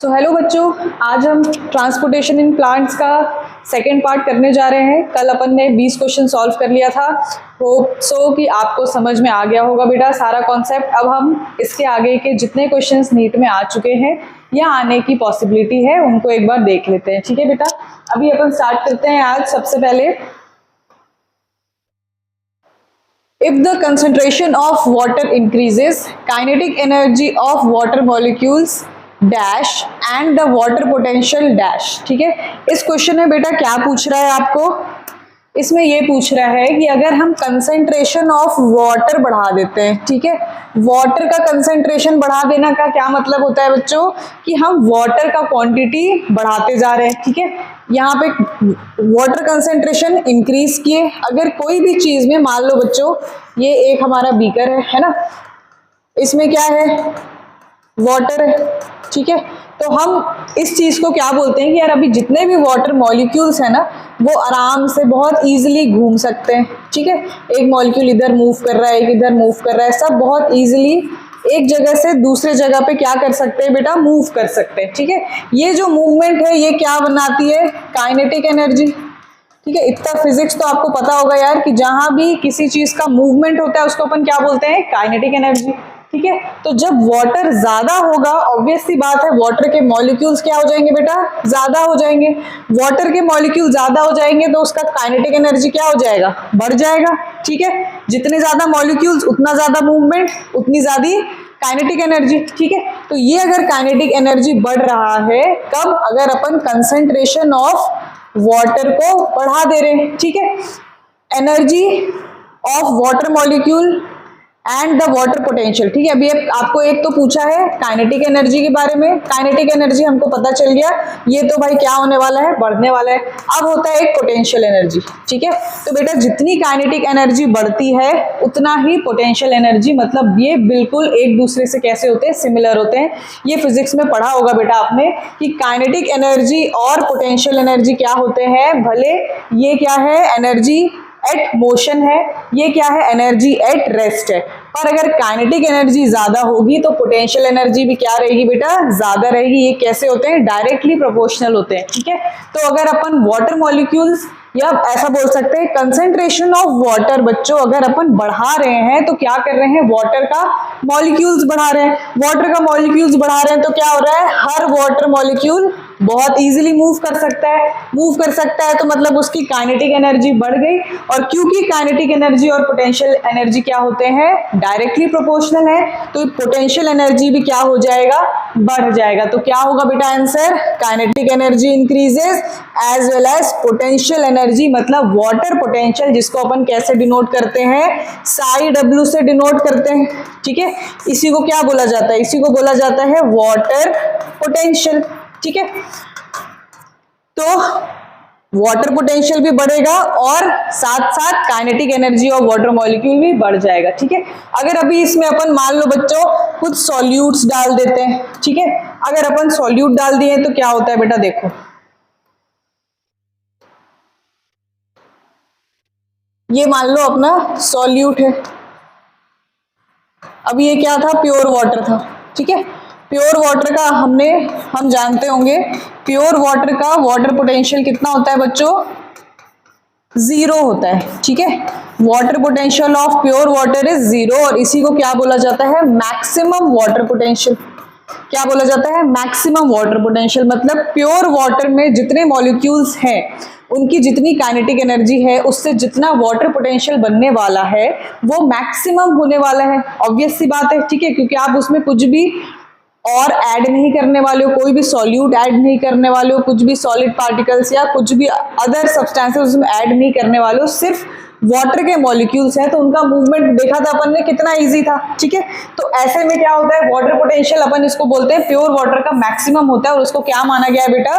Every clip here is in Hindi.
तो हेलो बच्चों, आज हम ट्रांसपोर्टेशन इन प्लांट्स का सेकेंड पार्ट करने जा रहे हैं। कल अपन ने 20 क्वेश्चन सॉल्व कर लिया था। होप सो कि आपको समझ में आ गया होगा बेटा सारा कॉन्सेप्ट। अब हम इसके आगे के जितने क्वेश्चंस नीट में आ चुके हैं या आने की पॉसिबिलिटी है उनको एक बार देख लेते हैं। ठीक है बेटा, अभी अपन स्टार्ट करते हैं। आज सबसे पहले, if the concentration of water increases, kinetic energy of water molecules dash and the water potential dash. ठीक है, इस क्वेश्चन में बेटा क्या पूछ रहा है आपको? इसमें ये पूछ रहा है कि अगर हम कंसेंट्रेशन ऑफ वाटर बढ़ा देते हैं, ठीक है, वाटर का कंसेंट्रेशन बढ़ा देना का क्या मतलब होता है बच्चों? कि हम वाटर का क्वांटिटी बढ़ाते जा रहे हैं। ठीक है, यहाँ पे वाटर कंसेंट्रेशन इंक्रीज किए। अगर कोई भी चीज में, मान लो बच्चों ये एक हमारा बीकर है ना, इसमें क्या है? वाटर है। ठीक है, तो हम इस चीज को क्या बोलते हैं कि यार अभी जितने भी वाटर मॉलिक्यूल्स है ना वो आराम से बहुत इजीली घूम सकते हैं। ठीक है, एक मॉलिक्यूल इधर मूव कर रहा है, एक इधर मूव कर रहा है, सब बहुत इजीली एक जगह से दूसरे जगह पे क्या कर सकते हैं बेटा? मूव कर सकते हैं। ठीक है, ये जो मूवमेंट है ये क्या बनाती है? Kinetic energy. ठीक है, इतना फिजिक्स तो आपको पता होगा यार कि जहां भी किसी चीज का मूवमेंट होता है उसको अपन क्या बोलते हैं? Kinetic energy. ठीक है, तो जब वाटर ज्यादा होगा, ऑब्वियस सी बात है वाटर के मॉलिक्यूल्स क्या हो जाएंगे बेटा? ज्यादा हो जाएंगे। वाटर के मॉलिक्यूल ज्यादा हो जाएंगे तो उसका काइनेटिक एनर्जी क्या हो जाएगा? बढ़ जाएगा। ठीक है, जितने ज्यादा मॉलिक्यूल्स उतना ज्यादा मूवमेंट, उतनी ज्यादा काइनेटिक एनर्जी। ठीक है, तो ये अगर काइनेटिक एनर्जी बढ़ रहा है कब? अगर अपन कंसेंट्रेशन ऑफ वाटर को बढ़ा दे रहे हैं। ठीक है, energy of water molecule and the water potential. ठीक है, अभी आपको एक तो पूछा है काइनेटिक एनर्जी के बारे में। काइनेटिक एनर्जी हमको पता चल गया, ये तो भाई क्या होने वाला है? बढ़ने वाला है। अब होता है एक पोटेंशियल एनर्जी। ठीक है, तो बेटा जितनी काइनेटिक एनर्जी बढ़ती है उतना ही पोटेंशियल एनर्जी, मतलब ये बिल्कुल एक दूसरे से कैसे होते हैं? सिमिलर होते हैं। ये फिजिक्स में पढ़ा होगा बेटा आपने कि काइनेटिक एनर्जी और पोटेंशियल एनर्जी क्या होते हैं। भले ये क्या है? एनर्जी एट मोशन है, ये क्या है? एनर्जी एट रेस्ट है। पर अगर काइनेटिक एनर्जी ज्यादा होगी तो पोटेंशियल एनर्जी भी क्या रहेगी बेटा? ज्यादा रहेगी। ये कैसे होते हैं? डायरेक्टली प्रोपोर्शनल होते हैं। ठीक है, तो अगर अपन वाटर मॉलिक्यूल्स या ऐसा बोल सकते हैं कंसेंट्रेशन ऑफ वाटर बच्चों अगर अपन बढ़ा रहे हैं तो क्या कर रहे हैं? वाटर का मॉलिक्यूल्स बढ़ा रहे हैं। वाटर का मॉलिक्यूल्स बढ़ा रहे हैं तो क्या हो रहा है? हर वाटर मॉलिक्यूल बहुत इजीली मूव कर सकता है। मूव कर सकता है तो मतलब उसकी काइनेटिक एनर्जी बढ़ गई। और क्योंकि काइनेटिक एनर्जी और पोटेंशियल एनर्जी क्या होते हैं? डायरेक्टली प्रोपोर्शनल है, तो पोटेंशियल एनर्जी भी क्या हो जाएगा? बढ़ जाएगा। तो क्या होगा बेटा answer? Kinetic energy increases as well as potential energy, मतलब वाटर पोटेंशियल, जिसको अपन कैसे डिनोट करते हैं? साई डब्ल्यू से डिनोट करते हैं। ठीक है, इसी को क्या बोला जाता है? इसी को बोला जाता है वाटर पोटेंशियल। ठीक है, तो वाटर पोटेंशियल भी बढ़ेगा और साथ साथ kinetic energy of water molecule भी बढ़ जाएगा। ठीक है, अगर अभी इसमें अपन मान लो बच्चों कुछ सॉल्यूट्स डाल देते हैं। ठीक है, अगर अपन सॉल्यूट डाल दिए तो क्या होता है बेटा? देखो ये मान लो अपना सॉल्यूट है। अब ये क्या था? प्योर वाटर था। ठीक है, प्योर वाटर का हम जानते होंगे प्योर वाटर का वाटर पोटेंशियल कितना होता है बच्चों? 0 होता है। ठीक है, water potential of pure water is 0 और इसी को क्या बोला जाता है? Maximum water potential. क्या बोला जाता है? Maximum water potential. मतलब प्योर वाटर में जितने मॉलिक्यूल्स हैं उनकी जितनी काइनेटिक एनर्जी है उससे जितना वाटर पोटेंशियल बनने वाला है वो मैक्सिमम होने वाला है। ऑब्वियस सी बात है। ठीक है, क्योंकि आप उसमें कुछ भी और ऐड नहीं करने वाले हो, कोई भी सॉल्यूट ऐड नहीं करने वाले हो, कुछ भी सॉलिड पार्टिकल्स या कुछ भी अदर सब्सटेंसेस उसमें ऐड नहीं करने वाले हो, सिर्फ वाटर के मॉलिक्यूल्स हैं, तो उनका मूवमेंट देखा था अपन ने कितना इजी था। ठीक है, तो ऐसे में क्या होता है? वाटर पोटेंशियल अपन इसको बोलते हैं प्योर वाटर का मैक्सिमम होता है और उसको क्या माना गया है बेटा?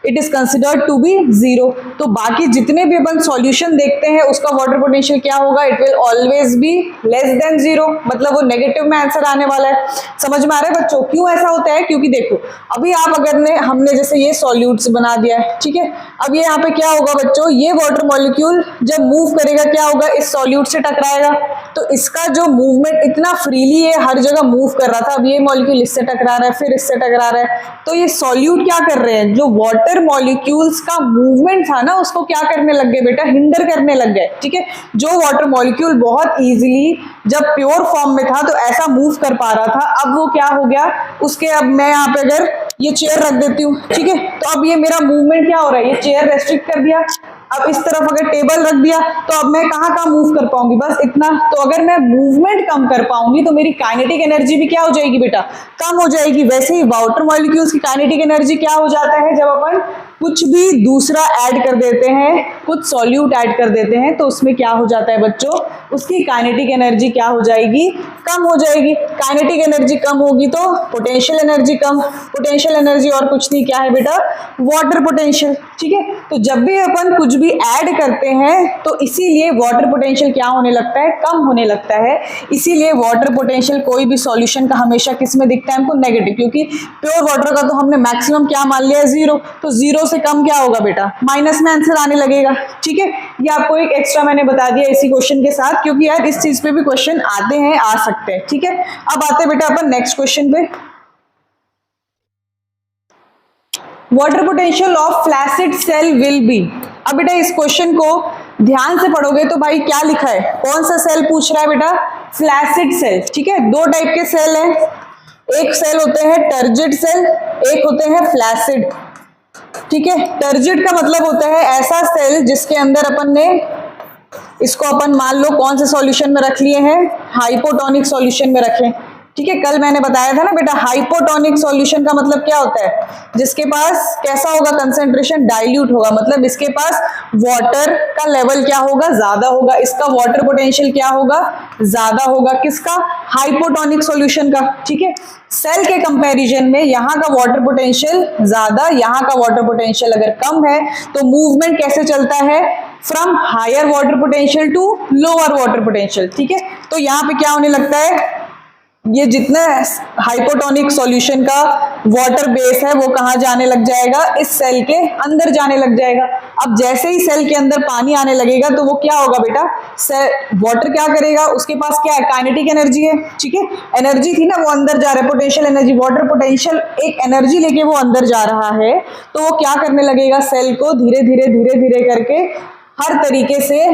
It is considered to be zero. तो बाकी जितने भी अपन सॉल्यूशन देखते हैं उसका वाटर पोटेंशियल क्या होगा, it will always be less than zero, मतलब वो नेगेटिव में आंसर आने वाला है। समझ में आ रहा है बच्चों क्यों ऐसा होता है? क्योंकि देखो अभी आप अगर ने हमने जैसे ये सॉल्यूट्स बना दिया है, ठीक है, अब ये यहाँ पे क्या होगा बच्चों, ये वाटर मॉलिक्यूल जब मूव करेगा क्या होगा, इस सॉल्यूट से टकराएगा, तो इसका जो मूवमेंट इतना फ्रीली है, हर जगह मूव कर रहा था, अब ये मॉलिक्यूल इससे टकरा रहा है, फिर इससे टकरा रहा है, तो ये सॉल्यूट क्या कर रहे हैं, जो वाटर मॉलिक्यूल्स का मूवमेंट था ना उसको क्या करने लग गए बेटा, हिंडर करने लग गए, ठीक है। जो वाटर मॉलिक्यूल बहुत इजीली जब प्योर फॉर्म में था तो ऐसा मूव कर पा रहा था, अब वो क्या हो गया उसके, अब मैं यहाँ पे अगर ये चेयर रख देती हूँ, ठीक है, तो अब ये मेरा मूवमेंट क्या हो रहा है, ये चेयर रेस्ट्रिक्ट कर दिया, अब इस तरफ अगर टेबल रख दिया तो अब मैं कहाँ कहाँ मूव कर पाऊंगी, बस इतना। तो अगर मैं मूवमेंट कम कर पाऊंगी तो मेरी काइनेटिक एनर्जी भी क्या हो जाएगी बेटा, कम हो जाएगी। वैसे ही वाटर मॉलिक्यूल्स की काइनेटिक एनर्जी क्या हो जाता है, जब अपन कुछ भी दूसरा ऐड कर देते हैं, कुछ सॉल्यूट ऐड कर देते हैं, तो उसमें क्या हो जाता है बच्चों, उसकी काइनेटिक एनर्जी क्या हो जाएगी, कम हो जाएगी। काइनेटिक एनर्जी कम होगी तो पोटेंशियल एनर्जी कम, पोटेंशियल एनर्जी और कुछ नहीं, क्या है बेटा, वाटर पोटेंशियल, ठीक है। तो जब भी अपन कुछ भी ऐड करते हैं तो इसीलिए वाटर पोटेंशियल क्या होने लगता है, कम होने लगता है। इसीलिए वाटर पोटेंशियल कोई भी सॉल्यूशन का हमेशा किस में दिखता है हमको, नेगेटिव, क्योंकि प्योर वाटर का तो हमने मैक्सिमम क्या मान लिया है, जीरो, तो जीरो से कम क्या होगा बेटा, माइनस में आंसर आने लगेगा, ठीक है। ये आपको एक एक्स्ट्रा मैंने बता दिया इसी क्वेश्चन के साथ, क्योंकि यार इस चीज पे भी क्वेश्चन आते हैं, आ सकते हैं, ठीक है। अब आते हैं बेटा अपन नेक्स्ट क्वेश्चन पे, water potential of flaccid cell will be. अब बेटा इस क्वेश्चन को ध्यान से पढ़ोगे तो भाई क्या लिखा है, कौन सा सेल पूछ रहा है बेटा, फ्लैसिड सेल, ठीक है। दो टाइप के सेल हैं, एक सेल होते हैं टर्जिड सेल, एक होते हैं फ्लैसिड, ठीक है। टर्जिड का मतलब होता है ऐसा सेल जिसके अंदर अपन ने, इसको अपन मान लो कौन से सॉल्यूशन में रख लिए हैं, हाइपोटोनिक सॉल्यूशन में रखें, ठीक है। कल मैंने बताया था ना बेटा, हाइपोटोनिक सॉल्यूशन का मतलब क्या होता है, जिसके पास कैसा होगा, कंसेंट्रेशन डाइल्यूट होगा, मतलब इसके पास वाटर का लेवल क्या होगा, ज्यादा होगा, इसका वाटर पोटेंशियल क्या होगा, ज्यादा होगा, किसका, हाइपोटोनिक सॉल्यूशन का, ठीक है। सेल के कंपैरिजन में यहाँ का वाटर पोटेंशियल ज्यादा, यहाँ का वाटर पोटेंशियल अगर कम है तो मूवमेंट कैसे चलता है, from higher water potential to lower water potential, ठीक है। तो यहाँ पे क्या होने लगता है, ये जितना हाइपोटोनिक सॉल्यूशन का वाटर बेस है वो कहाँ जाने लग जाएगा, इस सेल के अंदर जाने लग जाएगा। अब जैसे ही सेल के अंदर पानी आने लगेगा तो वो क्या होगा बेटा, वाटर क्या करेगा, उसके पास क्या है, काइनेटिक एनर्जी है, ठीक है, एनर्जी थी ना, वो अंदर जा रहा है, पोटेंशियल एनर्जी, वाटर पोटेंशियल एक एनर्जी लेके वो अंदर जा रहा है, तो वो क्या करने लगेगा, सेल को धीरे धीरे करके हर तरीके से,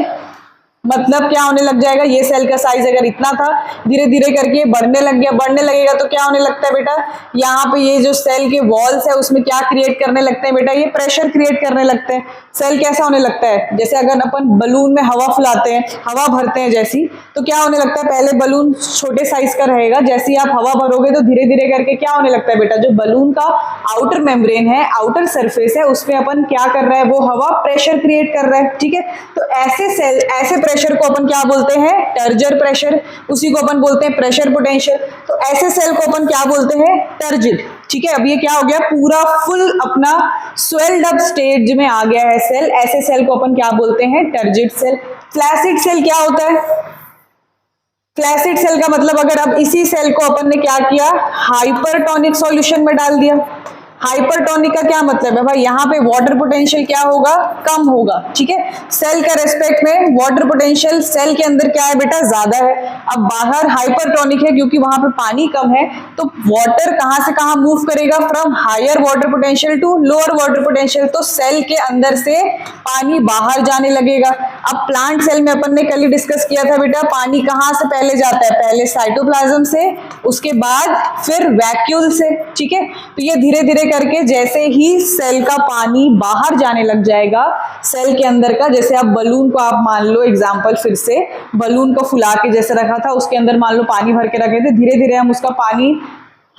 मतलब क्या होने लग जाएगा, ये सेल का साइज अगर इतना था, धीरे धीरे करके बढ़ने लग गया, बढ़ने लगेगा तो क्या होने लगता है बेटा, यहाँ पे ये जो सेल के वॉल्स है उसमें क्या क्रिएट करने लगते हैं बेटा, ये प्रेशर क्रिएट करने लगते हैं। सेल कैसा होने लगता है, जैसे अगर अपन बलून में हवा फुलाते हैं, हवा भरते हैं जैसी, तो क्या होने लगता है, पहले बलून छोटे साइज का रहेगा, जैसे ही आप हवा भरोगे तो धीरे धीरे करके क्या होने लगता है बेटा, जो बलून का आउटर मेम्ब्रेन है, आउटर सरफेस है, उसमें अपन क्या कर रहा है, वो हवा प्रेशर क्रिएट कर रहा है, ठीक है। तो ऐसे सेल, ऐसे प्रेशर को अपन क्या बोलते हैं, टर्जर प्रेशर, उसी को अपन बोलते हैं प्रेशर पोटेंशियल। तो ऐसे सेल को अपन क्या बोलते हैं, टर्जिड, ठीक है। अब ये क्या हो गया, पूरा फुल अपना स्वेल्ड अप स्टेज में आ गया है सेल, ऐसे सेल को अपन क्या बोलते हैं, टर्जिड सेल। फ्लैसिड सेल क्या होता है, फ्लैसिड सेल का मतलब अगर अब इसी सेल को अपन ने क्या किया, हाइपरटोनिक सॉल्यूशन में डाल दिया। हाइपरटोनिक का क्या मतलब है भाई, यहाँ पे वाटर पोटेंशियल क्या होगा, कम होगा, ठीक है। सेल का रेस्पेक्ट में वाटर पोटेंशियल सेल के अंदर क्या है बेटा, ज्यादा है। अब बाहर हाइपरटोनिक है क्योंकि वहां पे पानी कम है, तो वाटर कहां से कहां मूव करेगा, from higher water potential to lower water potential, तो सेल के अंदर से पानी बाहर जाने लगेगा। अब प्लांट सेल में अपन ने कल ही डिस्कस किया था बेटा, पानी कहां से पहले जाता है, पहले साइटोप्लाज्म से, उसके बाद फिर वैक्यूल से, ठीक है। तो ये धीरे धीरे करके जैसे ही सेल का पानी बाहर जाने लग जाएगा सेल के अंदर का, जैसे आप बलून को आप मान लो एग्जांपल, फिर से बलून को फुला के जैसे रखा था, उसके अंदर मान लो पानी भर के रखे थे, धीरे धीरे हम उसका पानी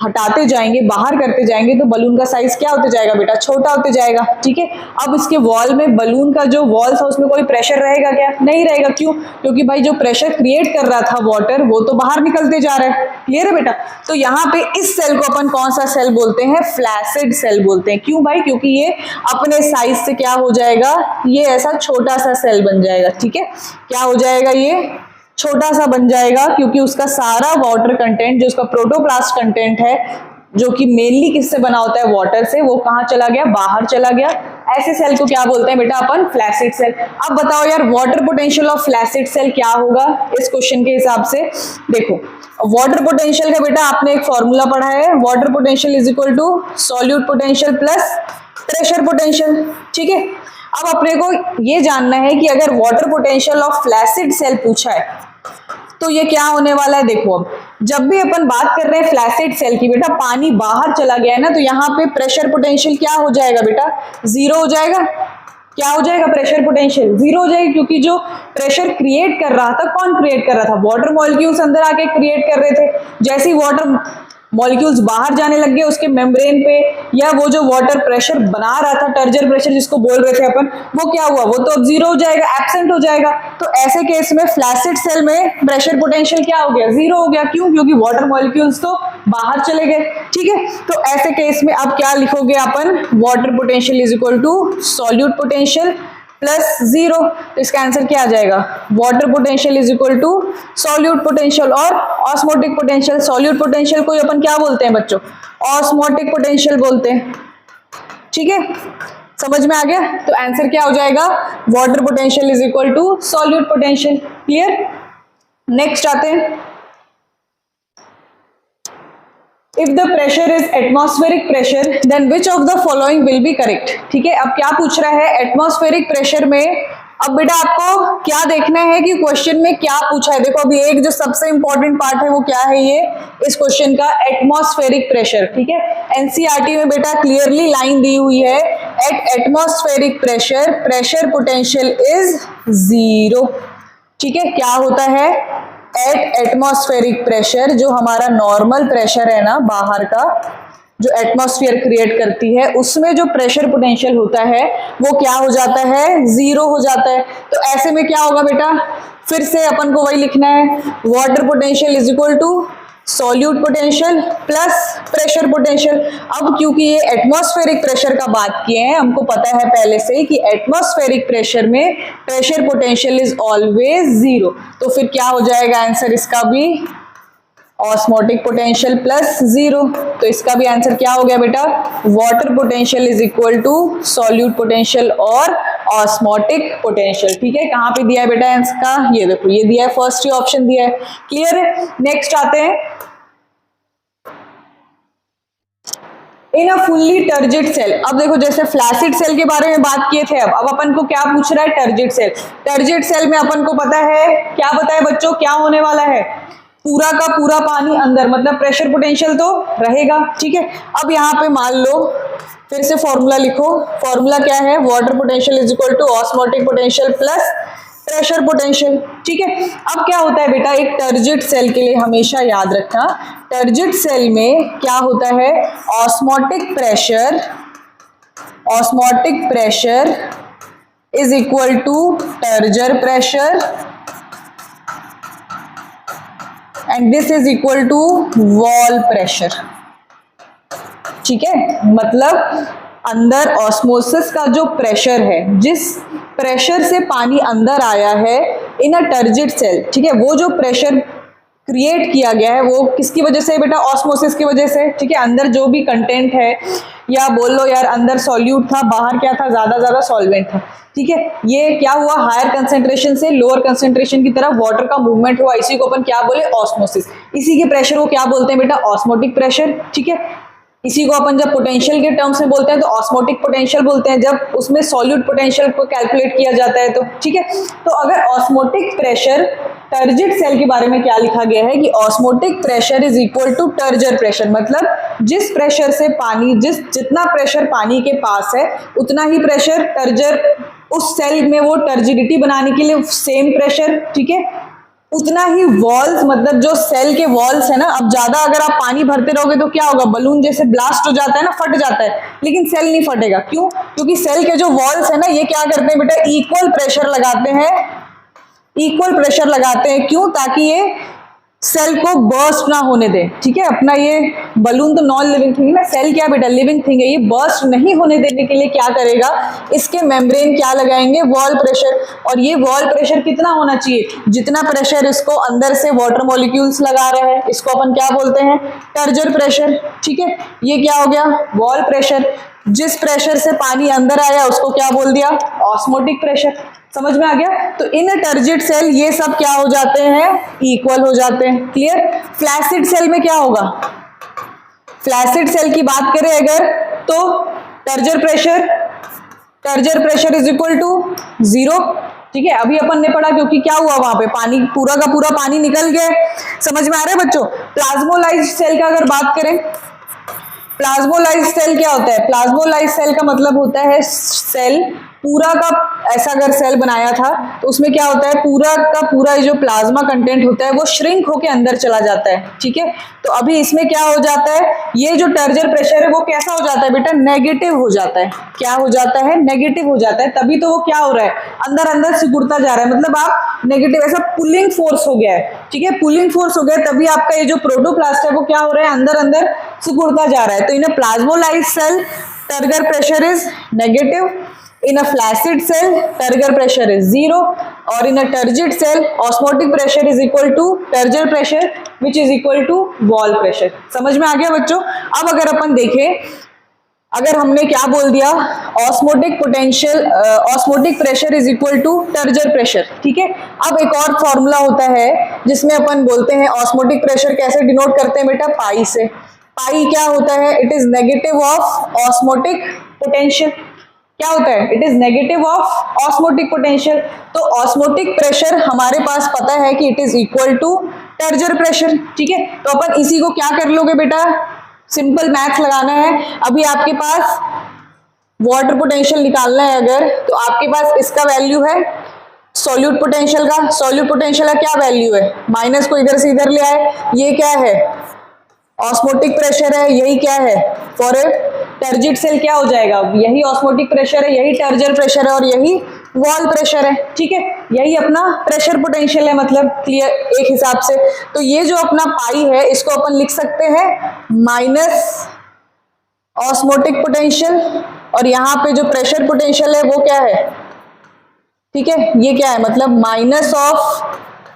हटाते जाएंगे, बाहर करते जाएंगे तो बलून का साइज क्या होते जाएगा बेटा, छोटा होते जाएगा। ठीक है, अब इसके वॉल में बलून का जो वॉल्स है उसमें कोई प्रेशर रहेगा क्या, नहीं रहेगा। क्यों, क्योंकि भाई जो प्रेशर क्रिएट कर रहा था वाटर वो तो बाहर निकलते जा रहा है। क्लियर है बेटा। तो यहाँ पे इस सेल को अपन कौन सा सेल बोलते हैं, फ्लैसिड सेल बोलते हैं। क्यों भाई, क्योंकि ये अपने साइज से क्या हो जाएगा, ये ऐसा छोटा सा सेल बन जाएगा। ठीक है, क्या हो जाएगा, ये छोटा सा बन जाएगा, क्योंकि उसका सारा वाटर कंटेंट जो उसका प्रोटोप्लास्ट कंटेंट है, जो कि मेनली किससे बना होता है, वाटर से, वो कहाँ चला गया, बाहर चला गया। ऐसे सेल को क्या बोलते हैं बेटा अपन, फ्लैसिड सेल। अब बताओ यार water potential of flaccid cell क्या होगा इस क्वेश्चन के हिसाब से। देखो वाटर पोटेंशियल का बेटा आपने एक फॉर्मूला पढ़ा है, water potential is equal to solute potential plus pressure potential. ठीक है, अब अपने को ये जानना है कि अगर water potential of flaccid cell पूछा है तो ये क्या होने वाला है। देखो अब जब भी अपन बात कर रहे हैं फ्लैसिड सेल की बेटा, पानी बाहर चला गया है ना, तो यहाँ पे प्रेशर पोटेंशियल क्या हो जाएगा बेटा, जीरो हो जाएगा। क्या हो जाएगा, प्रेशर पोटेंशियल जीरो हो जाएगा, क्योंकि जो प्रेशर क्रिएट कर रहा था, कौन क्रिएट कर रहा था, वाटर मॉलिक्यूल्स अंदर आके क्रिएट कर रहे थे। जैसे ही वाटर मॉलिक्यूल्स बाहर जाने लग गए उसके मेम्ब्रेन पे, या वो जो वाटर प्रेशर बना रहा था, टर्जर प्रेशर जिसको बोल रहे थे अपन, वो क्या हुआ, वो तो अब जीरो हो जाएगा, एब्सेंट हो जाएगा। तो ऐसे केस में फ्लैसिड सेल में प्रेशर पोटेंशियल क्या हो गया, जीरो हो गया। क्यों, क्योंकि वाटर मॉलिक्यूल्स तो बाहर चले गए। ठीक है, तो ऐसे केस में अब क्या लिखोगे अपन, water potential is equal to solute potential plus zero. तो इसका आंसर क्या आ जाएगा, water potential is equal to solute potential और ऑस्मोटिक पोटेंशियल। सॉल्यूट पोटेंशियल को अपन क्या बोलते हैं बच्चों, ऑस्मोटिक पोटेंशियल बोलते हैं। ठीक है, समझ में आ गया। तो आंसर क्या हो जाएगा, water potential is equal to solute potential. Clear. Next आते हैं, if the pressure is atmospheric pressure then which of the following will be correct। ठीक है, अब क्या पूछ रहा है, एटमॉस्फेरिक प्रेशर में। अब बेटा आपको क्या देखना है कि क्वेश्चन में क्या पूछा है। देखो अभी एक जो सबसे इंपॉर्टेंट पार्ट है वो क्या है, ये इस क्वेश्चन का एटमॉस्फेरिक प्रेशर। ठीक है, एनसीईआरटी में बेटा क्लियरली लाइन दी हुई है, at atmospheric pressure pressure potential is zero. ठीक है, क्या होता है, एट एटमॉस्फेरिक प्रेशर, जो हमारा नॉर्मल प्रेशर है ना बाहर का, जो एटमॉस्फेयर क्रिएट करती है, उसमें जो प्रेशर पोटेंशियल होता है वो क्या हो जाता है, जीरो हो जाता है। तो ऐसे में क्या होगा बेटा, फिर से अपन को वही लिखना है, water potential is equal to solute potential plus pressure potential. अब क्योंकि ये एटमॉस्फेरिक प्रेशर का बात किए हैं, हमको पता है पहले से ही कि एटमॉस्फेरिक प्रेशर में pressure potential is always zero. तो फिर क्या हो जाएगा आंसर इसका भी, ऑस्मोटिक पोटेंशियल प्लस जीरो। तो इसका भी आंसर क्या हो गया बेटा, water potential is equal to solute potential और ऑस्मोटिक पोटेंशियल। ठीक है, कहाँ पे दिया है बेटा इसका, ये देखो ये दिया है, फर्स्ट ही ऑप्शन दिया है। क्लियर है। नेक्स्ट आते हैं, इन अ फुल्ली टर्जिड सेल। अब देखो जैसे फ्लैसिड सेल के बारे में बात किए थे, अब अपन को क्या पूछ रहा है, टर्जिड सेल। टर्जिड सेल में अपन को पता है, क्या पता है बच्चों, क्या होने वाला है, पूरा का पूरा पानी अंदर, मतलब प्रेशर पोटेंशियल तो रहेगा। ठीक है, अब यहाँ पे मान लो, फिर से फॉर्मूला लिखो, फॉर्मूला क्या है, water potential is equal to osmotic potential plus pressure potential. ठीक है, अब क्या होता है बेटा, एक टर्जिड सेल के लिए हमेशा याद रखना, टर्जिड सेल में क्या होता है, osmotic pressure is equal to turgor pressure and this is equal to wall pressure. ठीक है, मतलब अंदर ऑस्मोसिस का जो प्रेशर है, जिस प्रेशर से पानी अंदर आया है इन अ टर्जिड सेल, ठीक है, वो जो प्रेशर क्रिएट किया गया है वो किसकी वजह से बेटा, ऑस्मोसिस की वजह से। ठीक है, अंदर जो भी कंटेंट है, या बोल लो यार अंदर सॉल्यूट था, बाहर क्या था, ज्यादा सॉल्वेंट था। ठीक है, ये क्या हुआ, हायर कंसेंट्रेशन से लोअर कंसेंट्रेशन की तरफ वाटर का मूवमेंट हुआ, इसी को अपन क्या बोले, ऑस्मोसिस। इसी के प्रेशर को क्या बोलते हैं बेटा, ऑस्मोटिक प्रेशर। ठीक है, इसी को अपन जब पोटेंशियल के टर्म्स में बोलते हैं तो ऑस्मोटिक पोटेंशियल बोलते हैं, जब उसमें सॉल्यूट पोटेंशियल को कैलकुलेट किया जाता है तो। ठीक है, तो अगर ऑस्मोटिक प्रेशर, टर्जिड सेल के बारे में क्या लिखा गया है कि osmotic pressure is equal to turgor pressure, मतलब जिस प्रेशर से पानी, जितना प्रेशर पानी के पास है उतना ही प्रेशर टर्जर, उस सेल में वो टर्जिडिटी बनाने के लिए सेम प्रेशर, ठीक है, उतना ही वॉल्स, मतलब जो सेल के वॉल्स है ना, अब ज्यादा अगर आप पानी भरते रहोगे तो क्या होगा, बलून जैसे ब्लास्ट हो जाता है ना, फट जाता है, लेकिन सेल नहीं फटेगा। क्यों? क्योंकि सेल के जो वॉल्स है ना, ये क्या करते हैं बेटा, इक्वल प्रेशर लगाते हैं, इक्वल प्रेशर लगाते हैं। क्यों? ताकि ये सेल को बर्स्ट ना होने दे। ठीक है, अपना ये बलून तो नॉन लिविंग थिंग है ना, सेल क्या बेटा, लिविंग थिंग है। ये बर्स्ट नहीं होने देने के लिए क्या करेगा, इसके मेम्ब्रेन क्या लगाएंगे, वॉल प्रेशर। और ये वॉल प्रेशर कितना होना चाहिए, जितना प्रेशर इसको अंदर से वाटर मॉलिक्यूल्स लगा रहे हैं, इसको अपन क्या बोलते हैं, टर्जर प्रेशर। ठीक है, ये क्या हो गया, वॉल प्रेशर। जिस प्रेशर से पानी अंदर आया उसको क्या बोल दिया, ऑस्मोटिक प्रेशर। समझ में आ गया? तो इन टर्जिड सेल ये सब क्या हो जाते हैं, इक्वल हो जाते हैं। क्लियर? फ्लैसिड सेल में क्या होगा, फ्लैसिड सेल की बात करें अगर, तो टर्जर प्रेशर इज इक्वल टू 0। ठीक है, अभी अपन ने पढ़ा, क्योंकि क्या हुआ वहां पे, पानी पूरा का पूरा पानी निकल गया। समझ में आ रहा है बच्चों? प्लाज्मोलाइज्ड सेल का अगर बात करें, प्लाज्मोलाइज्ड सेल क्या होता है, प्लाज्मोलाइज्ड सेल का मतलब होता है सेल पूरा का, ऐसा अगर सेल बनाया था तो उसमें क्या होता है, पूरा का पूरा जो प्लाज्मा कंटेंट होता है वो श्रिंक होके अंदर चला जाता है। ठीक है, तो अभी इसमें क्या हो जाता है, ये जो टर्जर प्रेशर है वो कैसा हो जाता है बेटा, नेगेटिव हो जाता है। क्या हो जाता है, नेगेटिव हो जाता है। तभी तो वो क्या हो रहा है, अंदर अंदर सिकुड़ता जा रहा है, मतलब आप नेगेटिव, ऐसा पुलिंग फोर्स हो गया है। ठीक है, पुलिंग फोर्स हो गया, तभी आपका ये जो प्रोटोप्लास्ट है वो क्या हो रहा है, अंदर अंदर सिकुड़ता जा रहा है। तो in a plasmolysed cell turgor pressure is negative, in a flaccid cell turgor pressure is 0, और in a turgid cell osmotic pressure is equal to turgor pressure which is equal to wall pressure। समझ में आ गया बच्चों? अब अगर अपन देखें, अगर हमने क्या बोल दिया, osmotic potential, osmotic pressure is equal to turgor pressure. ठीक है, अब एक और फॉर्मूला होता है जिसमें अपन बोलते हैं ऑस्मोटिक प्रेशर कैसे डिनोट करते हैं बेटा, पाई से। पाई क्या होता है, it is negative of osmotic potential. क्या होता है, it is negative of osmotic potential. तो ऑस्मोटिक प्रेशर हमारे पास पता है कि it is equal to turgor pressure. ठीक है, तो अपन इसी को क्या कर लोगे बेटा, सिंपल मैथ्स लगाना है। अभी आपके पास वाटर पोटेंशियल निकालना है अगर, तो आपके पास इसका वैल्यू है सॉल्यूट पोटेंशियल का। सॉल्यूट पोटेंशियल का क्या वैल्यू है, माइनस को इधर से इधर ले आए, ये क्या है, ऑस्मोटिक प्रेशर है। यही क्या है, फॉर ए टर्जिड सेल क्या हो जाएगा, यही ऑस्मोटिक प्रेशर है, यही टर्जर प्रेशर है, और यही वॉल प्रेशर है। ठीक है, यही अपना प्रेशर पोटेंशियल है, मतलब क्लियर एक हिसाब से। तो ये जो अपना पाई है इसको अपन लिख सकते हैं माइनस ऑस्मोटिक पोटेंशियल, और यहाँ पे जो प्रेशर पोटेंशियल है वो क्या है, ठीक है, ये क्या है, मतलब minus of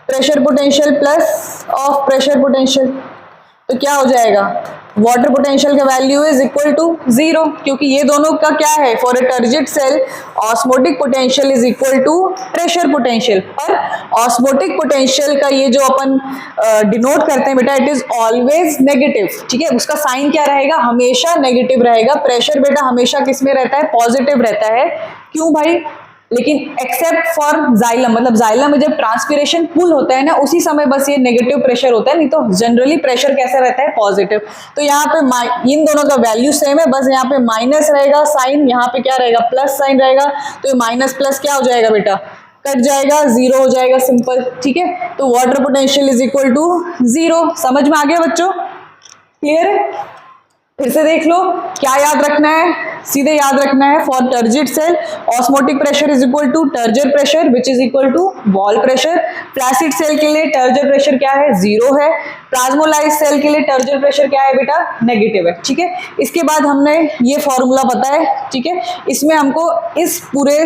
pressure potential plus of pressure potential. तो क्या हो जाएगा, वाटर पोटेंशियल का वैल्यू इज इक्वल टू 0, क्योंकि ये दोनों का क्या है, for a turgid cell osmotic potential is equal to pressure potential. पर ऑस्मोटिक पोटेंशियल का ये जो अपन डिनोट करते हैं बेटा, इट इज ऑलवेज नेगेटिव। ठीक है, उसका साइन क्या रहेगा, हमेशा नेगेटिव रहेगा। प्रेशर बेटा हमेशा किस में रहता है, पॉजिटिव रहता है। क्यों भाई, लेकिन एक्सेप्ट फॉर जाइलम, मतलब जाइलम में जब ट्रांसपिरेशन पुल होता है ना, उसी समय बस ये नेगेटिव प्रेशर होता है, नहीं तो जनरली प्रेशर कैसा रहता है, पॉजिटिव। तो यहाँ पे इन दोनों का वैल्यू सेम है, बस यहाँ पे माइनस रहेगा साइन, यहाँ पे क्या रहेगा, प्लस साइन रहेगा। तो ये माइनस प्लस क्या हो जाएगा बेटा, कट जाएगा, 0 हो जाएगा, सिंपल। ठीक है, तो water potential is equal to 0। समझ में आ गया बच्चों, क्लियर है? फिर से देख लो, क्या याद रखना है, सीधे याद रखना है, for turgid cell osmotic pressure is equal to turgor pressure which is equal to wall pressure. Flaccid cell के लिए टर्जर प्रेशर क्या है, 0 है। प्लाज्मोलाइज्ड सेल के लिए टर्जर प्रेशर क्या है बेटा, नेगेटिव है। ठीक है, इसके बाद हमने ये फॉर्मूला पता है। ठीक है, इसमें हमको इस पूरे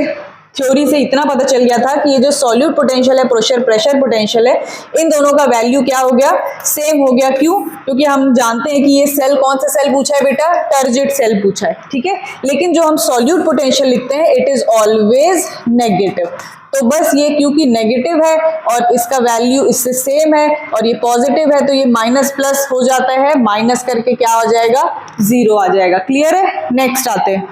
थ्योरी से इतना पता चल गया था कि ये जो सॉल्यूट पोटेंशियल है, प्रेशर पोटेंशियल है, इन दोनों का वैल्यू क्या हो गया, सेम हो गया। क्यों? क्योंकि हम जानते हैं कि ये सेल कौन सा सेल पूछा है बेटा, टर्जिड सेल पूछा है। ठीक है, लेकिन जो हम सॉल्यूट पोटेंशियल लिखते हैं इट इज ऑलवेज नेगेटिव। तो बस ये क्योंकि नेगेटिव है और इसका वैल्यू इससे सेम है और ये पॉजिटिव है, तो ये माइनस प्लस हो जाता है, माइनस करके क्या हो जाएगा, 0 आ जाएगा। क्लियर है? नेक्स्ट आते हैं,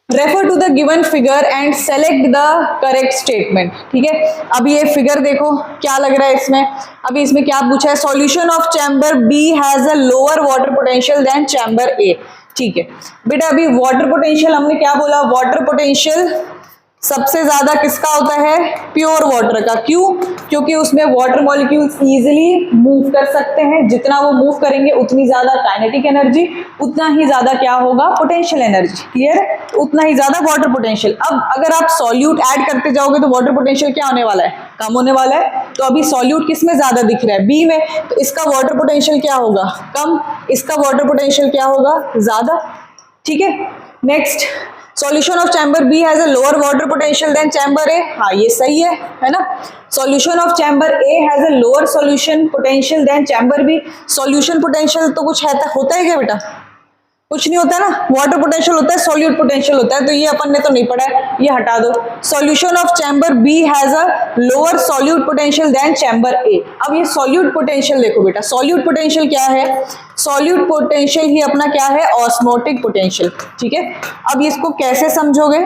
refer to the given figure and select the correct statement. ठीक है, अब ये फिगर देखो क्या लग रहा है इसमें। अभी इसमें क्या पूछा है, solution of chamber B has a lower water potential than chamber A. ठीक है बेटा, अभी वाटर पोटेंशियल हमने क्या बोला, वाटर पोटेंशियल सबसे ज्यादा किसका होता है? प्योर वाटर का। क्यों? क्योंकि उसमें वाटर मॉलिक्यूल्स इजीली मूव कर सकते हैं, जितना वो मूव करेंगे उतनी ज्यादा काइनेटिक एनर्जी, उतना ही ज्यादा क्या होगा? Potential energy. क्लियर है? उतना ही ज्यादा वाटर पोटेंशियल। अब अगर आप सॉल्यूट ऐड करते जाओगे तो वाटर पोटेंशियल क्या होने वाला है? कम होने वाला है। तो अभी सॉल्यूट किस में ज्यादा दिख रहा है? बी में, तो इसका वाटर पोटेंशियल क्या होगा? कम। इसका वाटर पोटेंशियल क्या होगा? ज्यादा। ठीक है, next, solution of chamber B has a lower water potential than chamber A. हाँ, ये सही है ना? Solution of chamber A has a lower solution potential than chamber B. Solution potential तो कुछ है, होता है क्या बेटा? कुछ नहीं होता है ना, वाटर पोटेंशियल होता है, सॉल्यूट पोटेंशियल होता है, तो ये अपन ने तो नहीं पढ़ा है, ये हटा दो। Solution of chamber B has a lower solute potential than chamber A. अब ये सॉल्यूट पोटेंशियल देखो बेटा, सॉल्यूट पोटेंशियल क्या है? सॉल्यूट पोटेंशियल ही अपना क्या है? Osmotic potential. ठीक है, अब इसको कैसे समझोगे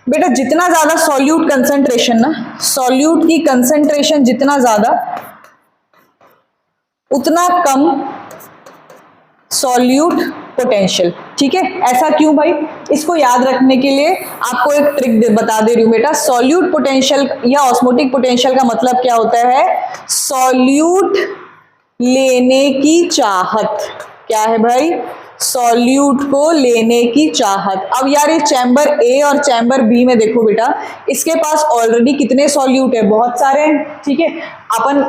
बेटा? जितना ज्यादा सॉल्यूट कंसंट्रेशन ना, सॉल्यूट की कंसंट्रेशन जितना ज्यादा उतना कम सॉल्यूट पोटेंशियल। ठीक है, ऐसा क्यों भाई? इसको याद रखने के लिए आपको एक ट्रिक बता दे रही हूं बेटा। सॉल्यूट पोटेंशियल या ऑस्मोटिक पोटेंशियल का मतलब क्या होता है? सॉल्यूट लेने की चाहत। क्या है भाई? सॉल्यूट को लेने की चाहत। अब यार ये चैम्बर ए और चैम्बर बी में देखो बेटा, इसके पास ऑलरेडी कितने सॉल्यूट है? बहुत सारे हैं। ठीक है, अपन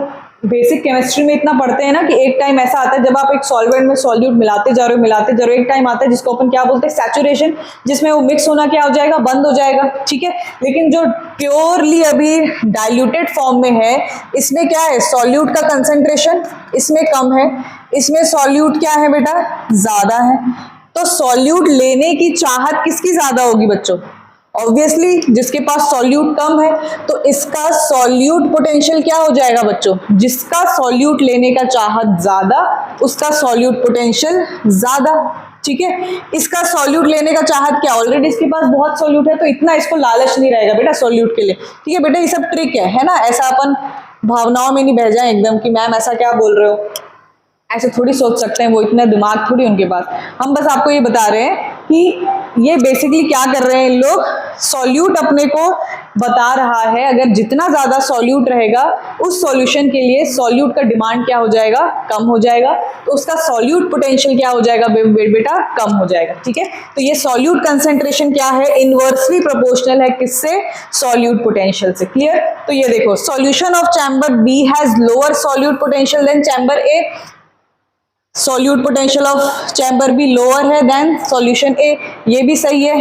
बेसिक केमिस्ट्री में इतना पढ़ते हैं ना कि एक टाइम ऐसा आता है जब आप एक सॉल्वेंट में सॉल्यूट मिलाते जा रहे हो, एक टाइम आता है जिसको अपन क्या बोलते हैं? सैचुरेशन, जिसमें वो मिक्स होना क्या हो जाएगा? बंद हो जाएगा। ठीक है, लेकिन जो प्योरली अभी डाइल्यूटेड फॉर्म में है, इसमें क्या है? सॉल्यूट का कंसंट्रेशन इसमें कम है, इसमें सॉल्यूट क्या है बेटा? ज्यादा है। तो सॉल्यूट लेने की चाहत किसकी ज्यादा होगी बच्चों? ऑब्वियसली जिसके पास सॉल्यूट कम है, तो इसका सॉल्यूट पोटेंशियल क्या हो जाएगा बच्चों? जिसका सॉल्यूट लेने का चाहत ज्यादा, उसका सॉल्यूट पोटेंशियल ज्यादा। ठीक है, इसका सॉल्यूट लेने का चाहत क्या? ऑलरेडी इसके पास बहुत सॉल्यूट है, तो इतना इसको लालच नहीं रहेगा बेटा सॉल्यूट के लिए। ठीक है बेटा, ये सब ट्रिक है ना? ऐसा अपन भावनाओं में नहीं बह जाए एकदम कि मैम ऐसा क्या बोल रहे हो, ऐसे थोड़ी सोच सकते हैं, वो इतना दिमाग थोड़ी उनके पास। हम बस आपको ये बता रहे हैं कि ये बेसिकली क्या कर रहे हैं इन लोग? सॉल्यूट अपने को बता रहा है, अगर जितना ज्यादा सॉल्यूट रहेगा उस सॉल्यूशन के लिए सॉल्यूट का डिमांड क्या हो जाएगा? कम हो जाएगा, तो उसका सॉल्यूट पोटेंशियल क्या हो जाएगा बेटा? कम हो जाएगा। ठीक है, तो ये सॉल्यूट कंसेंट्रेशन क्या है? इनवर्सली प्रोपोर्शनल है किससे? सॉल्यूट पोटेंशियल से। क्लियर? तो ये देखो, solution of chamber B has lower solute potential than chamber A. Solute potential of chamber B lower है देन सॉल्यूशन ए, ये भी सही है।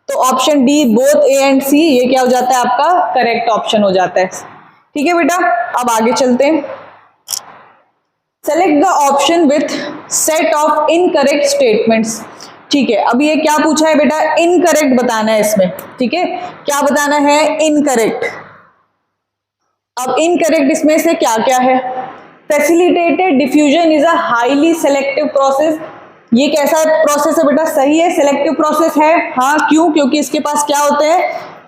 तो option D both A and C, ये क्या हो जाता है? आपका करेक्ट ऑप्शन हो जाता है। ठीक है बेटा, अब आगे चलते हैं। Select the option with set of incorrect statements. ठीक है, अब ये क्या पूछा है बेटा? इनकरेक्ट बताना है इसमें। ठीक है, क्या बताना है? इनकरेक्ट। अब इनकरेक्ट इसमें से क्या क्या है? Facilitated diffusion is a highly selective process. ये कैसा प्रोसेस है बेटा? सही है, सेलेक्टिव प्रोसेस है। हाँ, क्यों? क्योंकि इसके पास क्या होते हैं?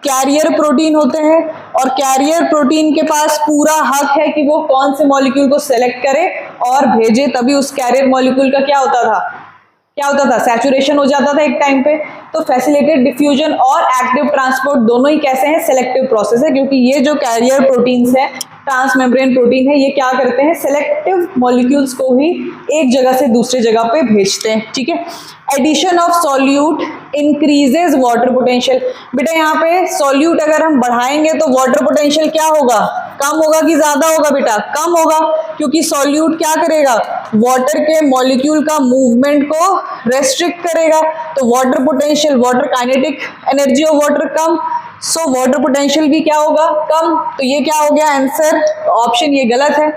कैरियर प्रोटीन होते हैं, और कैरियर प्रोटीन के पास पूरा हक है कि वो कौन से मॉलिक्यूल को सेलेक्ट करे और भेजे, तभी उस कैरियर मॉलिक्यूल का क्या होता था? सैचुरेशन हो जाता था एक टाइम पे। तो फैसिलिटेटेड डिफ्यूजन और एक्टिव ट्रांसपोर्ट दोनों ही कैसे हैं? सेलेक्टिव प्रोसेस है, क्योंकि ये जो कैरियर प्रोटीन्स है, ट्रांसमेम्ब्रेन प्रोटीन है, ये क्या करते हैं? सेलेक्टिव मॉलिक्यूल्स को ही एक जगह से दूसरी जगह पे भेजते हैं। ठीक है, addition of solute increases water potential. बेटा यहाँ पे सॉल्यूट अगर हम बढ़ाएंगे तो वाटर पोटेंशियल क्या होगा? कम होगा कि ज्यादा होगा बेटा? कम होगा, क्योंकि सॉल्यूट क्या करेगा? वाटर के मॉलिक्यूल का मूवमेंट को रेस्ट्रिक्ट करेगा। तो water potential, water kinetic energy of water come, so water potential भी क्या होगा? कम। तो ये क्या हो गया आंसर? ऑप्शन ये गलत है।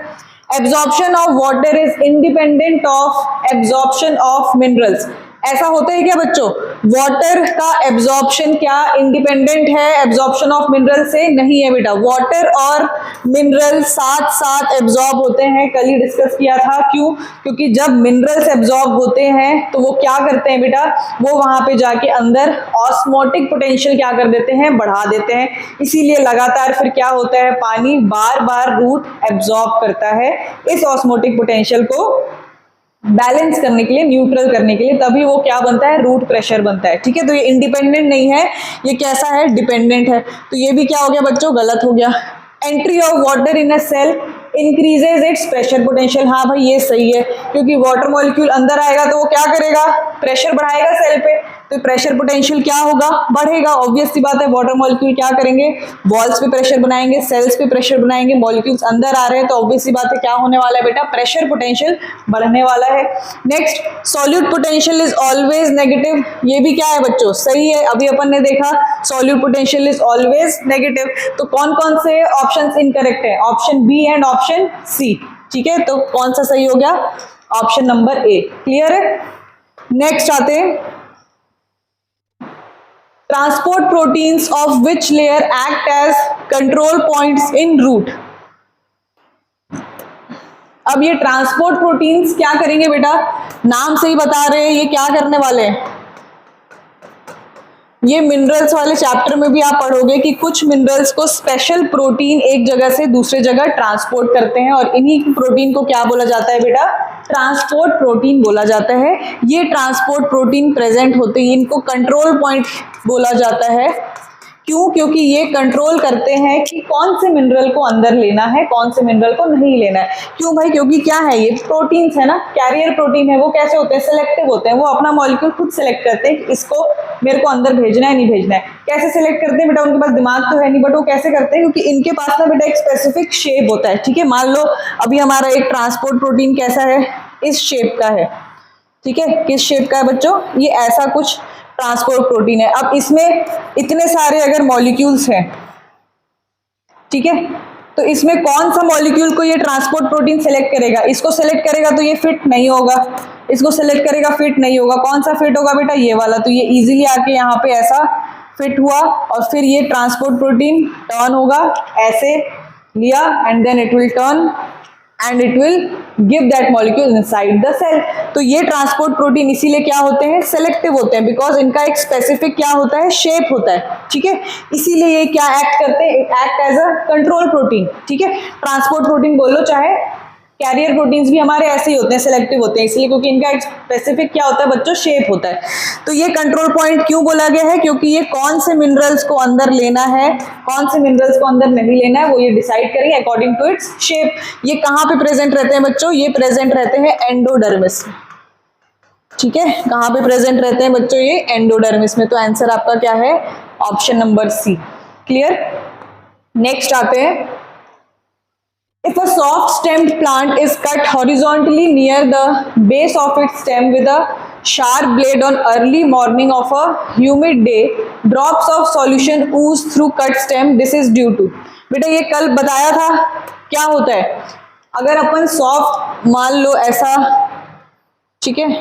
Absorption of water is independent of absorption of minerals. ऐसा होता है क्या बच्चों? वाटर का एब्जॉर्प्शन क्या इंडिपेंडेंट है एब्जॉर्प्शन ऑफ मिनरल से? नहीं है बेटा, वाटर और मिनरल साथ साथ एब्जॉर्ब होते हैं। कल ही डिस्कस किया था। क्यों? क्योंकि जब मिनरल्स एब्जॉर्ब होते हैं तो वो क्या करते हैं बेटा? वो वहां पे जाके अंदर ऑस्मोटिक पोटेंशियल क्या कर देते हैं? बढ़ा देते हैं। इसीलिए लगातार फिर क्या होता है? पानी बार बार रूट एब्जॉर्ब करता है इस ऑस्मोटिक पोटेंशियल को बैलेंस करने के लिए, न्यूट्रल करने के लिए, तभी वो क्या बनता है, रूट प्रेशर बनता है। ठीक है, तो ये इंडिपेंडेंट नहीं है, ये कैसा है, डिपेंडेंट है। तो ये भी क्या हो गया बच्चों, गलत हो गया। Entry of water in a cell increases its pressure potential, हाँ भाई ये सही है, क्योंकि वाटर मॉलिक्यूल अंदर आएगा तो वो क्या करेगा, प्रेशर बढ़ाएगा सेल पे, तो प्रेशर पोटेंशियल क्या होगा, बढ़ेगा। ऑब्वियस सी बात है, वाटर मॉलिक्यूल क्या करेंगे, वॉल्स पे प्रेशर बनाएंगे, सेल्स पे प्रेशर बनाएंगे, मॉलिक्यूल्स अंदर आ रहे हैं तो ऑब्वियस सी बात है क्या होने वाला है बेटा, प्रेशर पोटेंशियल बढ़ने वाला है। Next, solute potential is always negative, ये भी क्या है बच्चों, सही है। अभी अपन ने देखा solute potential is always negative, तो कौन कौन से ऑप्शंस इनकरेक्ट है, option B and option C. ठीक है, तो कौन सा सही हो गया, ऑप्शन नंबर ए। क्लियर है। नेक्स्ट आते हैं, transport proteins of which layer act as control points in root. अब ये ट्रांसपोर्ट प्रोटीन्स क्या करेंगे बेटा, नाम से ही बता रहे हैं ये क्या करने वाले हैं। ये मिनरल्स वाले चैप्टर में भी आप पढ़ोगे कि कुछ मिनरल्स को स्पेशल प्रोटीन एक जगह से दूसरे जगह ट्रांसपोर्ट करते हैं, और इन्हीं प्रोटीन को क्या बोला जाता है बेटा, ट्रांसपोर्ट प्रोटीन बोला जाता है। ये ट्रांसपोर्ट प्रोटीन प्रेजेंट होते हैं, इनको कंट्रोल पॉइंट बोला जाता है। क्यों, क्योंकि ये कंट्रोल करते हैं कि कौन से मिनरल को अंदर लेना है, कौन से मिनरल को नहीं लेना है। क्यों भाई, क्योंकि क्या है, ये प्रोटीन्स है ना, कैरियर प्रोटीन है, वो कैसे होते हैं, सिलेक्टिव होते हैं, वो अपना मॉलिक्यूल खुद सिलेक्ट करते हैं, इसको मेरे को अंदर भेजना है नहीं भेजना है। कैसे सिलेक्ट करते हैं बेटा, उनके पास दिमाग तो है नहीं, बट वो कैसे करते हैं, क्योंकि इनके पास ना बेटा एक स्पेसिफिक शेप होता है। ठीक है, मान लो अभी हमारा एक ट्रांसपोर्ट प्रोटीन कैसा है, इस शेप का है। ठीक है, किस शेप का है बच्चों, ये ऐसा कुछ ट्रांसपोर्ट प्रोटीन है। अब इसमें इतने सारे अगर मॉलिक्यूल्स हैं, ठीक है, तो इसमें कौन सा मॉलिक्यूल को ये ट्रांसपोर्ट प्रोटीन सेलेक्ट करेगा, इसको सेलेक्ट करेगा तो ये फिट नहीं होगा, इसको सेलेक्ट करेगा फिट नहीं होगा, कौन सा फिट होगा बेटा, ये वाला। तो ये इजीली आके यहाँ पे ऐसा फिट हुआ, और फिर ये ट्रांसपोर्ट प्रोटीन टर्न होगा, ऐसे लिया and then it will turn and it will give that molecule inside the cell. तो ये ट्रांसपोर्ट प्रोटीन इसीलिए क्या होते हैं, सेलेक्टिव होते हैं, बिकॉज इनका एक स्पेसिफिक क्या होता है, शेप होता है। ठीक है, इसीलिए ये क्या एक्ट करते हैं, act as a control protein. ठीक है, ट्रांसपोर्ट प्रोटीन बोलो चाहे कैरियर प्रोटीन्स भी हमारे ऐसे ही होते हैं, सिलेक्टिव होते हैं, इसलिए क्योंकि इनका एक स्पेसिफिक क्या होता है बच्चों, शेप होता है। तो ये कंट्रोल पॉइंट क्यों बोला गया है, क्योंकि ये कौन से मिनरल्स को अंदर लेना है, कौन से मिनरल्स को अंदर नहीं लेना है, वो ये डिसाइड करेंगे अकॉर्डिंग टू इट्स शेप। ये कहाँ पे प्रेजेंट रहते हैं बच्चों, ये प्रेजेंट रहते हैं एंडोडर्मिस में। ठीक है, कहाँ पे प्रेजेंट रहते हैं बच्चों, ये एंडोडर्मिस में। तो आंसर आपका क्या है, option number C. Clear. Next आते हैं, if a soft stemmed plant is cut horizontally near the base of its stem with a sharp blade on early morning of a humid day, drops of solution ooze through cut stem, this is due to। बेटा ये कल बताया था, क्या होता है अगर अपन सॉफ्ट मान लो ऐसा, ठीक है,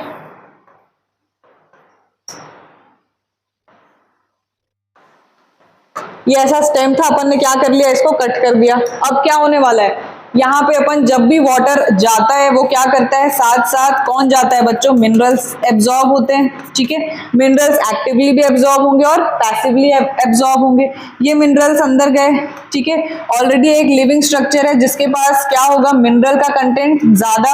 ये ऐसा स्टेम था, अपन ने क्या कर लिया, इसको कट कर दिया। अब क्या होने वाला है, यहाँ पे अपन जब भी वाटर जाता है वो क्या करता है, साथ साथ कौन जाता है बच्चों, मिनरल्स एब्जॉर्ब होते हैं। ठीक है, मिनरल्स एक्टिवली भी एब्जॉर्ब होंगे और पैसिवली एब्जॉर्ब होंगे। ये मिनरल्स अंदर गए, ठीक है, ऑलरेडी एक लिविंग स्ट्रक्चर है जिसके पास क्या होगा, मिनरल का कंटेंट ज्यादा,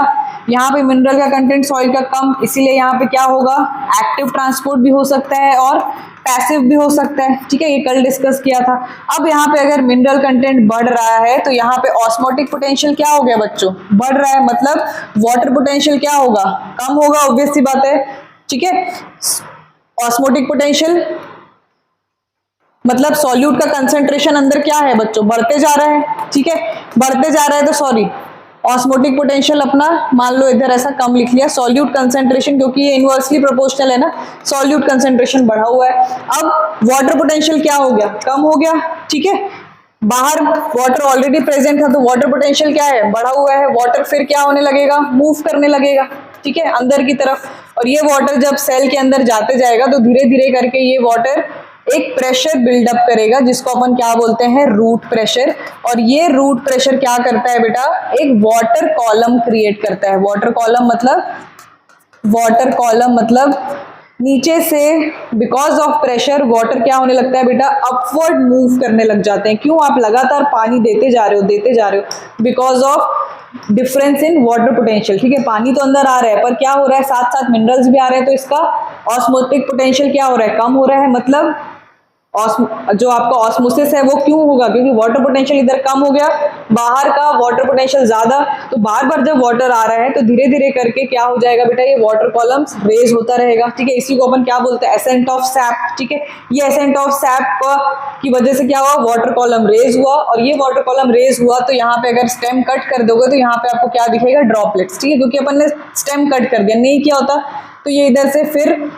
यहाँ पे मिनरल का कंटेंट सॉइल का कम, इसीलिए यहाँ पे क्या होगा, एक्टिव ट्रांसपोर्ट भी हो सकता है और पैसिव भी हो सकता है। ठीक है, ये कल डिस्कस किया था। अब यहाँ पे अगर मिनरल कंटेंट बढ़ रहा है तो यहाँ पे ऑस्मोटिक पोटेंशियल क्या हो गया बच्चों, बढ़ रहा है, मतलब वाटर पोटेंशियल क्या होगा, कम होगा, ऑब्वियस सी बात है। ठीक है, ऑस्मोटिक पोटेंशियल मतलब सॉल्यूट का कंसंट्रेशन अंदर क्या है बच्चों, बढ़ते जा रहा है। ठीक है, बढ़ते जा रहा है तो सॉरी, ऑस्मोटिक पोटेंशियल अपना मान लो इधर ऐसा कम लिख लिया, सॉल्यूट कंसंट्रेशन, क्योंकि ये इनवर्सली प्रोपोर्शनल है ना, सॉल्यूट कंसंट्रेशन बढ़ा हुआ है। अब वाटर पोटेंशियल क्या हो गया, कम हो गया। ठीक है, बाहर वाटर ऑलरेडी प्रेजेंट था तो वाटर पोटेंशियल क्या है, बढ़ा हुआ है। वाटर फिर क्या होने लगेगा, मूव करने लगेगा, ठीक है, अंदर की तरफ। और ये वाटर जब सेल के अंदर जाते जाएगा तो धीरे धीरे करके ये वाटर एक प्रेशर बिल्डअप करेगा जिसको अपन क्या बोलते हैं, रूट प्रेशर। और ये रूट प्रेशर क्या करता है बेटा, एक वाटर कॉलम क्रिएट करता है। वाटर कॉलम मतलब नीचे से बिकॉज ऑफ प्रेशर वाटर क्या होने लगता है बेटा, अपवर्ड मूव करने लग जाते हैं। क्यों, आप लगातार पानी देते जा रहे हो, because of difference in water potential. ठीक है, पानी तो अंदर आ रहा है पर क्या हो रहा है, साथ साथ मिनरल्स भी आ रहे हैं, तो इसका ऑस्मोटिक पोटेंशियल क्या हो रहा है, कम हो रहा है। मतलब जो आपका ऑस्मोसिस है वो क्यों होगा, क्योंकि वाटर पोटेंशियल इधर कम हो गया, बाहर का वाटर पोटेंशियल ज्यादा, तो बार बार जब वाटर आ रहा है तो धीरे धीरे करके क्या हो जाएगा बेटा, ये वाटर कॉलम्स रेज होता रहेगा। ठीक है, इसी को अपन क्या बोलते हैं, एसेंट ऑफ सैप। ठीक है, ये एसेंट ऑफ सैप की वजह से क्या हुआ, वाटर कॉलम रेज हुआ, और ये वाटर कॉलम रेज हुआ तो यहाँ पे अगर स्टेम कट कर दोगे तो यहाँ पे आपको क्या दिखेगा, ड्रॉपलेट्स। ठीक है, क्योंकि अपन ने स्टेम कट कर दिया, नहीं किया होता तो ये इधर से फिर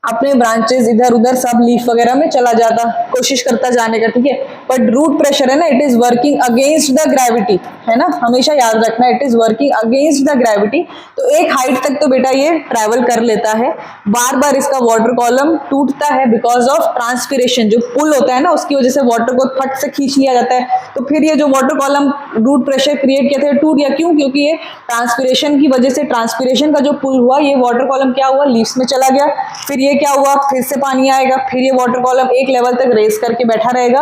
अपने ब्रांचेस इधर उधर सब लीफ वगैरह में चला जाता, कोशिश करता जाने का। ठीक है, बट रूट प्रेशर है ना, it is working against the gravity, है ना, हमेशा याद रखना, it is working against the gravity. तो एक हाइट तक तो बेटा ये ट्रैवल कर लेता है, बार बार इसका वाटर कॉलम टूटता है बिकॉज ऑफ ट्रांसपिरेशन। जो पुल होता है ना उसकी वजह से वाटर को फट से खींच लिया जाता है, तो फिर ये जो water column root pressure create किया था टूट गया। क्यों, क्योंकि ये ट्रांसपिरेशन की वजह से, ट्रांसपिरेशन का जो पुल हुआ, ये वाटर कॉलम क्या हुआ, लीव्स में चला गया, फिर ये क्या हुआ, फिर से पानी आएगा, फिर ये वाटर कॉलम एक लेवल तक रेस करके बैठा रहेगा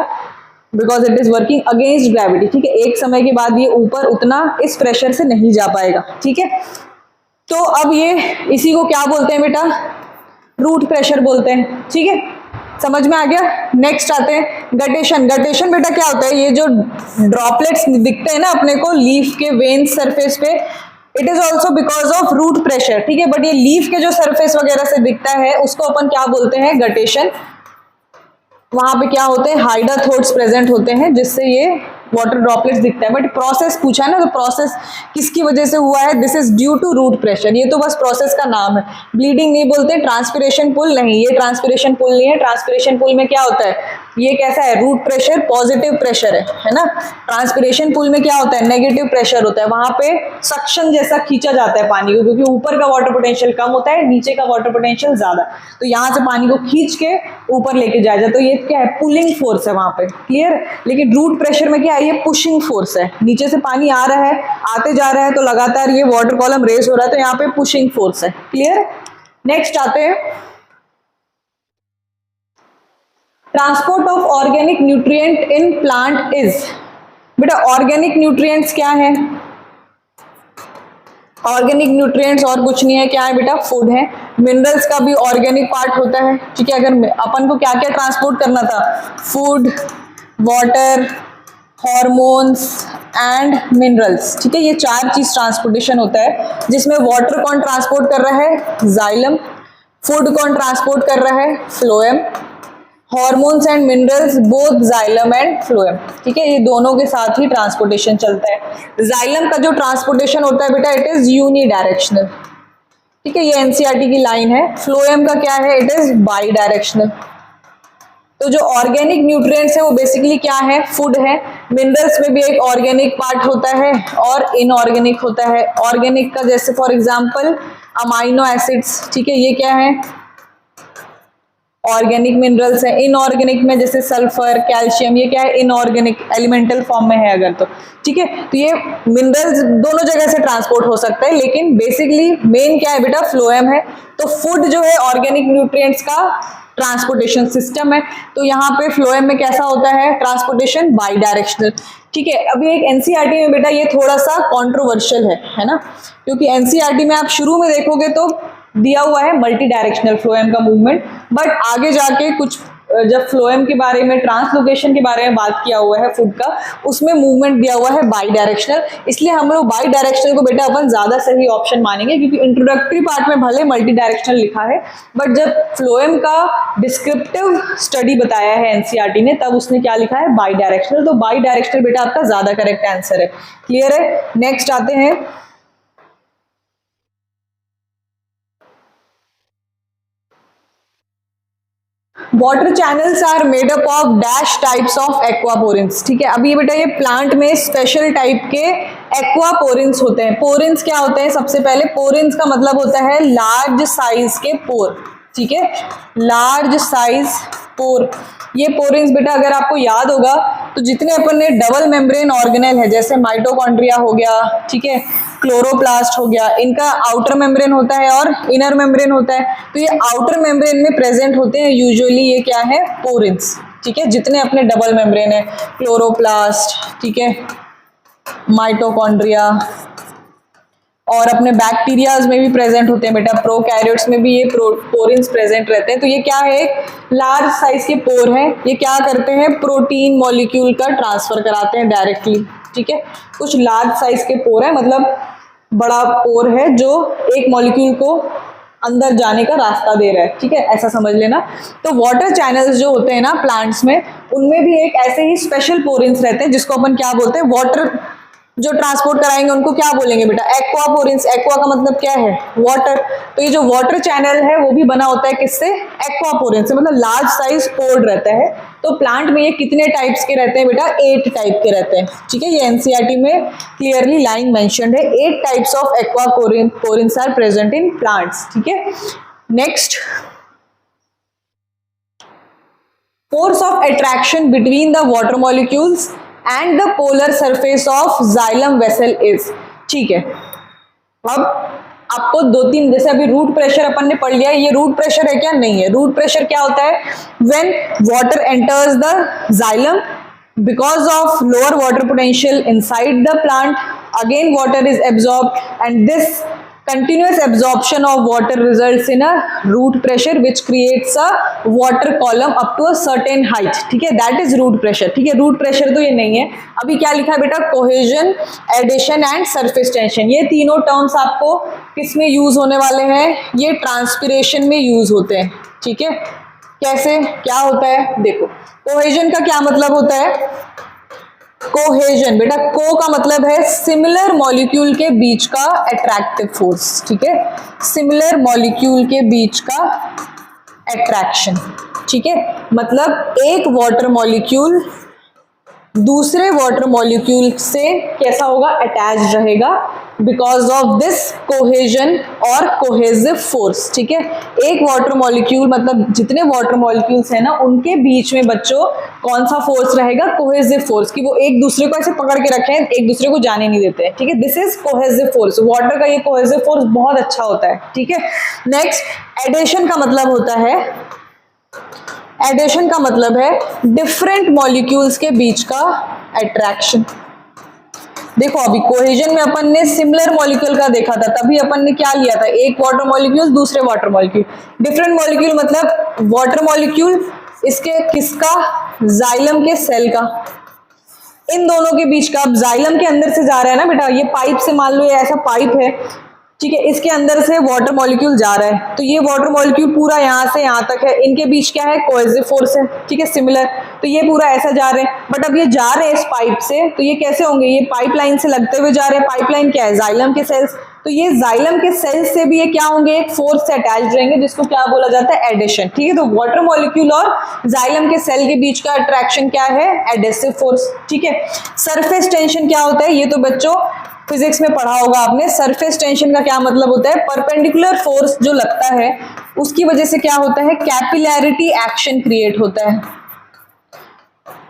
because it is working against gravity. ठीक है, एक समय के बाद ये ऊपर उतना इस प्रेशर से नहीं जा पाएगा। ठीक है, तो अब ये इसी को क्या बोलते हैं बेटा, रूट प्रेशर बोलते हैं। ठीक है, समझ में आ गया। नेक्स्ट आते हैं गटेशन। गटेशन बेटा क्या होता है, ये जो ड्रॉपलेट्स दिखते हैं ना अपने को लीफ के वेन सरफेस पे, it is also because of root pressure. ठीक है, बट ये लीफ के जो सरफेस वगैरह से दिखता है उसको अपन क्या बोलते हैं, गटेशन। वहां पे क्या होते हैं, हाइडाथोड्स प्रेजेंट होते हैं जिससे ये वाटर ड्रॉपलेट्स दिखता है। बट प्रोसेस पूछा है ना, तो प्रोसेस किसकी वजह से हुआ है, this is due to root pressure. ये तो बस प्रोसेस का नाम है, ब्लीडिंग नहीं बोलते, ट्रांसपिरेशन पुल नहीं, ये ट्रांसपिरेशन पुल नहीं है। ट्रांसपिरेशन पुल में क्या होता है, ये कैसा है, रूट प्रेशर पॉजिटिव प्रेशर है ना। ट्रांसपिरेशन पुल में क्या होता है, नेगेटिव प्रेशर होता है, वहां पे सक्शन जैसा खींचा जाता है पानी को, क्योंकि ऊपर का वाटर पोटेंशियल कम होता है, नीचे का वाटर पोटेंशियल ज्यादा, तो यहाँ से पानी को खींच के ऊपर लेके जाया जाए, तो ये क्या है, पुलिंग फोर्स है वहां पे, क्लियर। लेकिन रूट प्रेशर में क्या है, ये पुशिंग फोर्स है, नीचे से पानी आ रहा है, आते जा रहा है, तो लगातार ये वाटर कॉलम रेस हो रहा है, तो यहाँ पे पुशिंग फोर्स है, क्लियर। नेक्स्ट आते हैं transport of organic nutrient in plant is. बेटा ऑर्गेनिक न्यूट्रिएंट्स क्या है, ऑर्गेनिक न्यूट्रिएंट्स और कुछ नहीं है, क्या है बेटा, फूड है। मिनरल्स का भी ऑर्गेनिक पार्ट होता है। ठीक है, अगर अपन को क्या क्या ट्रांसपोर्ट करना था, food, water, hormones and minerals. ठीक है, ये चार चीज ट्रांसपोर्टेशन होता है, जिसमें वाटर कौन ट्रांसपोर्ट कर रहा है, जाइलम, फूड कौन ट्रांसपोर्ट कर रहा है, phloem, hormones and minerals both xylem and phloem. ठीक है, ये दोनों के साथ ही ट्रांसपोर्टेशन चलता है। जाइलम का जो ट्रांसपोर्टेशन होता है बेटा, इट इज यूनी डायरेक्शनल। ठीक है, ये एनसीईआरटी की लाइन है। फ्लोएम का क्या है, इट इज बाई डायरेक्शनल। तो जो ऑर्गेनिक न्यूट्रिएंट्स है वो बेसिकली क्या है, फूड है। मिनरल्स में भी एक ऑर्गेनिक पार्ट होता है और इनऑर्गेनिक होता है। ऑर्गेनिक का जैसे फॉर एग्जांपल अमाइनो एसिड्स। ठीक है, ये क्या है, ऑर्गेनिक मिनरल्स है। इनऑर्गेनिक में जैसे सल्फर, कैल्शियम, ये क्या है, इनऑर्गेनिक एलिमेंटल फॉर्म में है अगर तो। ठीक है, तो ये मिनरल्स दोनों जगह से ट्रांसपोर्ट हो सकता है, लेकिन बेसिकली मेन क्या है बेटा, फ्लोएम है। तो फूड जो है ऑर्गेनिक न्यूट्रिएंट्स का ट्रांसपोर्टेशन सिस्टम है, तो यहाँ पे फ्लोएम में कैसा होता है, ट्रांसपोर्टेशन बाई डायरेक्शनल। ठीक है, अभी एक एनसीईआरटी में बेटा ये थोड़ा सा कॉन्ट्रोवर्शियल है ना, क्योंकि एनसीईआरटी में आप शुरू में देखोगे तो दिया हुआ है मल्टी डायरेक्शनल फ्लोएम का मूवमेंट, बट आगे जाके कुछ जब फ्लोएम के बारे में, ट्रांसलोकेशन के बारे में बात किया हुआ है फूड का, उसमें मूवमेंट दिया हुआ है बाई डायरेक्शनल। इसलिए हम लोग बाई डायरेक्शनल को बेटा अपन ज्यादा सही ऑप्शन मानेंगे, क्योंकि इंट्रोडक्टरी पार्ट में भले मल्टी डायरेक्शनल लिखा है, बट जब फ्लोएम का डिस्क्रिप्टिव स्टडी बताया है एनसीईआरटी ने, तब उसने क्या लिखा है, बाई डायरेक्शनल। तो बाई डायरेक्शनल बेटा आपका ज्यादा करेक्ट आंसर है, क्लियर है। नेक्स्ट आते हैं water channels are made up of dash types of aquaporins. ठीक है, अभी ये बेटा ये प्लांट में स्पेशल टाइप के एक्वापोरिन्स होते हैं। पोरिन्स क्या होते हैं, सबसे पहले पोरिन्स का मतलब होता है लार्ज साइज के पोर। ठीक है, लार्ज साइज पोर। ये पोरिन्स बेटा अगर आपको याद होगा तो जितने अपन ने डबल मेम्ब्रेन ऑर्गेनेल है जैसे माइटोकॉन्ड्रिया हो गया, ठीक है, क्लोरोप्लास्ट हो गया, इनका आउटर मेम्ब्रेन होता है और इनर मेम्ब्रेन होता है। तो ये आउटर मेम्ब्रेन में प्रेजेंट होते हैं यूजुअली, ये क्या है, पोरिन्स, ठीक है, जितने अपने डबल मेम्ब्रेन है, क्लोरोप्लास्ट, ठीक है, माइटोकॉन्ड्रिया, और अपने बैक्टीरियाज में भी प्रेजेंट होते हैं बेटा, प्रोकैरियोट्स में भी ये पोरिन्स प्रेजेंट रहते हैं। तो ये क्या है, लार्ज साइज के पोर हैं, ये क्या करते हैं, प्रोटीन मॉलिक्यूल का ट्रांसफर कराते हैं डायरेक्टली, ठीक है। कुछ लार्ज साइज के पोर है, मतलब बड़ा पोर है जो एक मॉलिक्यूल को अंदर जाने का रास्ता दे रहा है, ठीक है, ऐसा समझ लेना। तो वाटर चैनल्स जो होते हैं ना प्लांट्स में, उनमें भी एक ऐसे ही स्पेशल पोरिन्स रहते हैं जिसको अपन क्या बोलते हैं, वाटर जो ट्रांसपोर्ट कराएंगे उनको क्या बोलेंगे बेटा, एक्वा पोरिन्स। एक्वा का मतलब क्या है, वाटर। तो ये जो वाटर चैनल है वो भी बना होता है किससे, एक्वा पोरिन्स से, मतलब लार्ज साइज पोर्ड रहता है। तो प्लांट में ये कितने टाइप्स के रहते हैं बेटा, 8 टाइप के रहते हैं, ठीक है, ये एनसीईआरटी में क्लियरली लाइन मेंशन्ड है, 8 types of aquaporins are present in plants, ठीक है। Next, force of attraction between the water molecules and the polar surface of xylem vessel is, ठीक है। अब आपको 2-3 जैसे अभी रूट प्रेशर अपन ने पढ़ लिया, ये रूट प्रेशर है क्या, नहीं है। रूट प्रेशर क्या होता है, when water enters the xylem because of lower water potential inside the plant, again water is absorbed and this continuous absorption of water results in a root pressure which creates a water column up to a certain height, ठीक है, that is root pressure, ठीक है। रूट प्रेशर तो ये नहीं है। अभी क्या लिखा है बेटा, cohesion, adhesion and surface tension, ये तीनों टर्म्स आपको किस में यूज होने वाले हैं, ये ट्रांसपिरेशन में यूज होते हैं, ठीक है। कैसे, क्या होता है, देखो, कोहेजन का क्या मतलब होता है, कोहेजन बेटा, को का मतलब है सिमिलर मॉलिक्यूल के बीच का अट्रैक्टिव फोर्स, ठीक है, सिमिलर मॉलिक्यूल के बीच का अट्रैक्शन, ठीक है। मतलब एक वाटर मॉलिक्यूल दूसरे वाटर मॉलिक्यूल से कैसा होगा, अटैच रहेगा, बिकॉज ऑफ दिस कोहेजन और कोहेसिव फोर्स, ठीक है। एक वाटर मॉलिक्यूल मतलब जितने वाटर मॉलिक्यूल्स हैं ना उनके बीच में बच्चों कौन सा फोर्स रहेगा, कोहेसिव फोर्स, कि वो एक दूसरे को ऐसे पकड़ के रखे हैं, एक दूसरे को जाने नहीं देते हैं, ठीक है। This is cohesive force, water का ये कोहेसिव फोर्स बहुत अच्छा होता है, ठीक है। नेक्स्ट, एडिशन का मतलब होता है, एडिशन का मतलब है डिफरेंट मॉलिक्यूल्स के बीच का अट्रैक्शन। देखो अभी कोहेजन में अपन ने सिमिलर मॉलिक्यूल का देखा था, तभी अपन ने क्या लिया था, एक वाटर मॉलिक्यूल दूसरे वाटर मॉलिक्यूल। डिफरेंट मॉलिक्यूल मतलब वाटर मॉलिक्यूल इसके किसका, जाइलम के सेल का, इन दोनों के बीच का। अब जाइलम के अंदर से जा रहा है ना बेटा, ये पाइप से मान लो ये ऐसा पाइप है, ठीक है, इसके अंदर से वाटर मॉलिक्यूल जा रहा है, तो ये वाटर मॉलिक्यूल पूरा यहाँ से यहाँ तक है, इनके बीच क्या है, कोहेसिव फोर्स है, ठीक है, सिमिलर। तो ये पूरा ऐसा जा रहे हैं, बट अब ये जा रहे हैं इस पाइप से, तो ये कैसे होंगे, ये पाइपलाइन से लगते हुए जा रहे हैं। पाइपलाइन क्या है, जाइलम के सेल्स, तो ये जाइलम के सेल्स से भी ये क्या होंगे, एक फोर्स से अटैच रहेंगे जिसको क्या बोला जाता है, एडिशन, ठीक है। तो वाटर मॉलिक्यूल और जाइलम के सेल के बीच का अट्रैक्शन क्या है, एडेसिव फोर्स, ठीक है। सरफेस टेंशन क्या होता है, ये तो बच्चों फिजिक्स में पढ़ा होगा आपने। सरफेस टेंशन का क्या मतलब होता है, परपेंडिकुलर फोर्स जो लगता है उसकी वजह से क्या होता है, कैपिलैरिटी एक्शन क्रिएट होता है,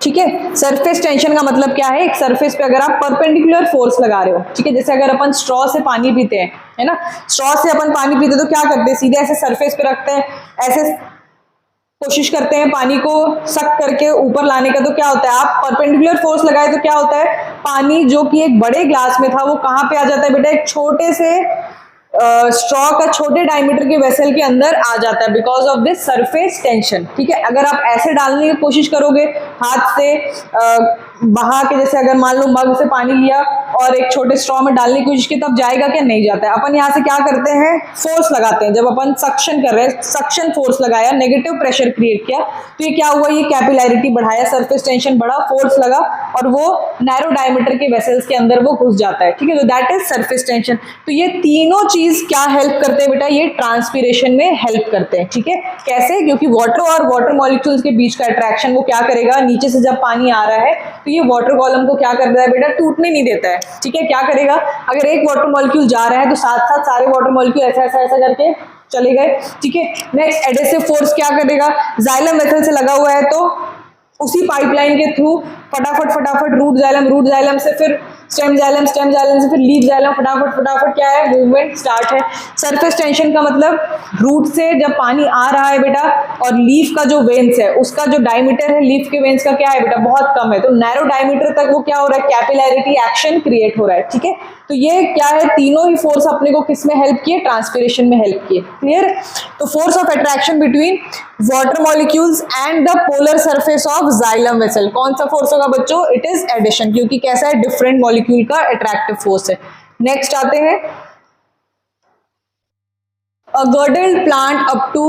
ठीक है। सरफेस टेंशन का मतलब क्या है, एक सरफेस पे अगर आप परपेंडिकुलर फोर्स लगा रहे हो, ठीक है, जैसे अगर अपन स्ट्रॉ से पानी पीते हैं, है ना, स्ट्रॉ से अपन पानी पीते तो क्या करते हैं, सीधे ऐसे सरफेस पे रखते हैं, ऐसे कोशिश करते हैं पानी को सक करके ऊपर लाने का, तो क्या होता है, आप परपेंडिकुलर फोर्स लगाए तो क्या होता है, पानी जो कि एक बड़े ग्लास में था वो कहाँ पे आ जाता है बेटा, एक छोटे से स्ट्रॉ का छोटे डायमीटर के वेसल के अंदर आ जाता है, because of this surface tension, ठीक है। अगर आप ऐसे डालने की कोशिश करोगे हाथ से बहा के, जैसे अगर मान लो मग से पानी लिया और एक छोटे स्ट्रॉ में डालने की कोशिश की, तब जाएगा क्या, नहीं जाता है। अपन यहाँ से क्या करते हैं, फोर्स लगाते हैं, जब अपन सक्शन कर रहे हैं, सक्शन फोर्स लगाया, नेगेटिव प्रेशर क्रिएट किया, तो ये क्या हुआ, ये कैपिलैरिटी बढ़ाया, सरफेस टेंशन बढ़ा, फोर्स लगा और वो नैरो डायमीटर के वेसल्स के अंदर वो घुस जाता है, ठीक है। तो दैट इज सरफेस टेंशन। तो ये तीनों चीज क्या हेल्प करते हैं बेटा, ये ट्रांसपिरेशन में हेल्प करते हैं, ठीक है। कैसे, क्योंकि वाटर और वाटर मॉलिक्यूल्स के बीच का अट्रैक्शन वो क्या करेगा, नीचे से जब पानी आ रहा है तो ये वाटर कॉलम को क्या कर रहा है बेटा, टूटने नहीं देता है, ठीक है। क्या करेगा, अगर एक वाटर मॉलिक्यूल जा रहा है तो साथ साथ सारे वाटर मॉलिक्यूल ऐसा ऐसा ऐसा करके चले गए, ठीक है। नेक्स्ट, एडेसिव फोर्स क्या करेगा, जाइलम वेसल से लगा हुआ है तो उसी पाइपलाइन के थ्रू फटाफट रूट जाइलम से फिर स्टेम जाइलम से फिर लीफ जाइलम, फटाफट क्या है, मूवमेंट स्टार्ट है। सरफेस टेंशन का मतलब रूट से जब पानी आ रहा है बेटा, और लीफ का जो वेन्स है उसका जो डायमीटर है लीफ के वेन्स का क्या है बेटा, बहुत कम है, तो नैरो डायमीटर तक वो क्या हो रहा है, कैपिलैरिटी एक्शन क्रिएट हो रहा है। ठीक है, तो ये क्या है, तीनों ही फोर्स अपने को किस में हेल्प किए, ट्रांसपिरेशन में हेल्प किए। क्लियर। तो force of attraction between water molecules and the polar surface of xylem vessel, कौन सा फोर्स होगा बच्चों, इट इज एडिशन, क्योंकि कैसा है, डिफरेंट मॉलिक्यूल का अट्रैक्टिव फोर्स है। नेक्स्ट आते हैं, a girdled plant up to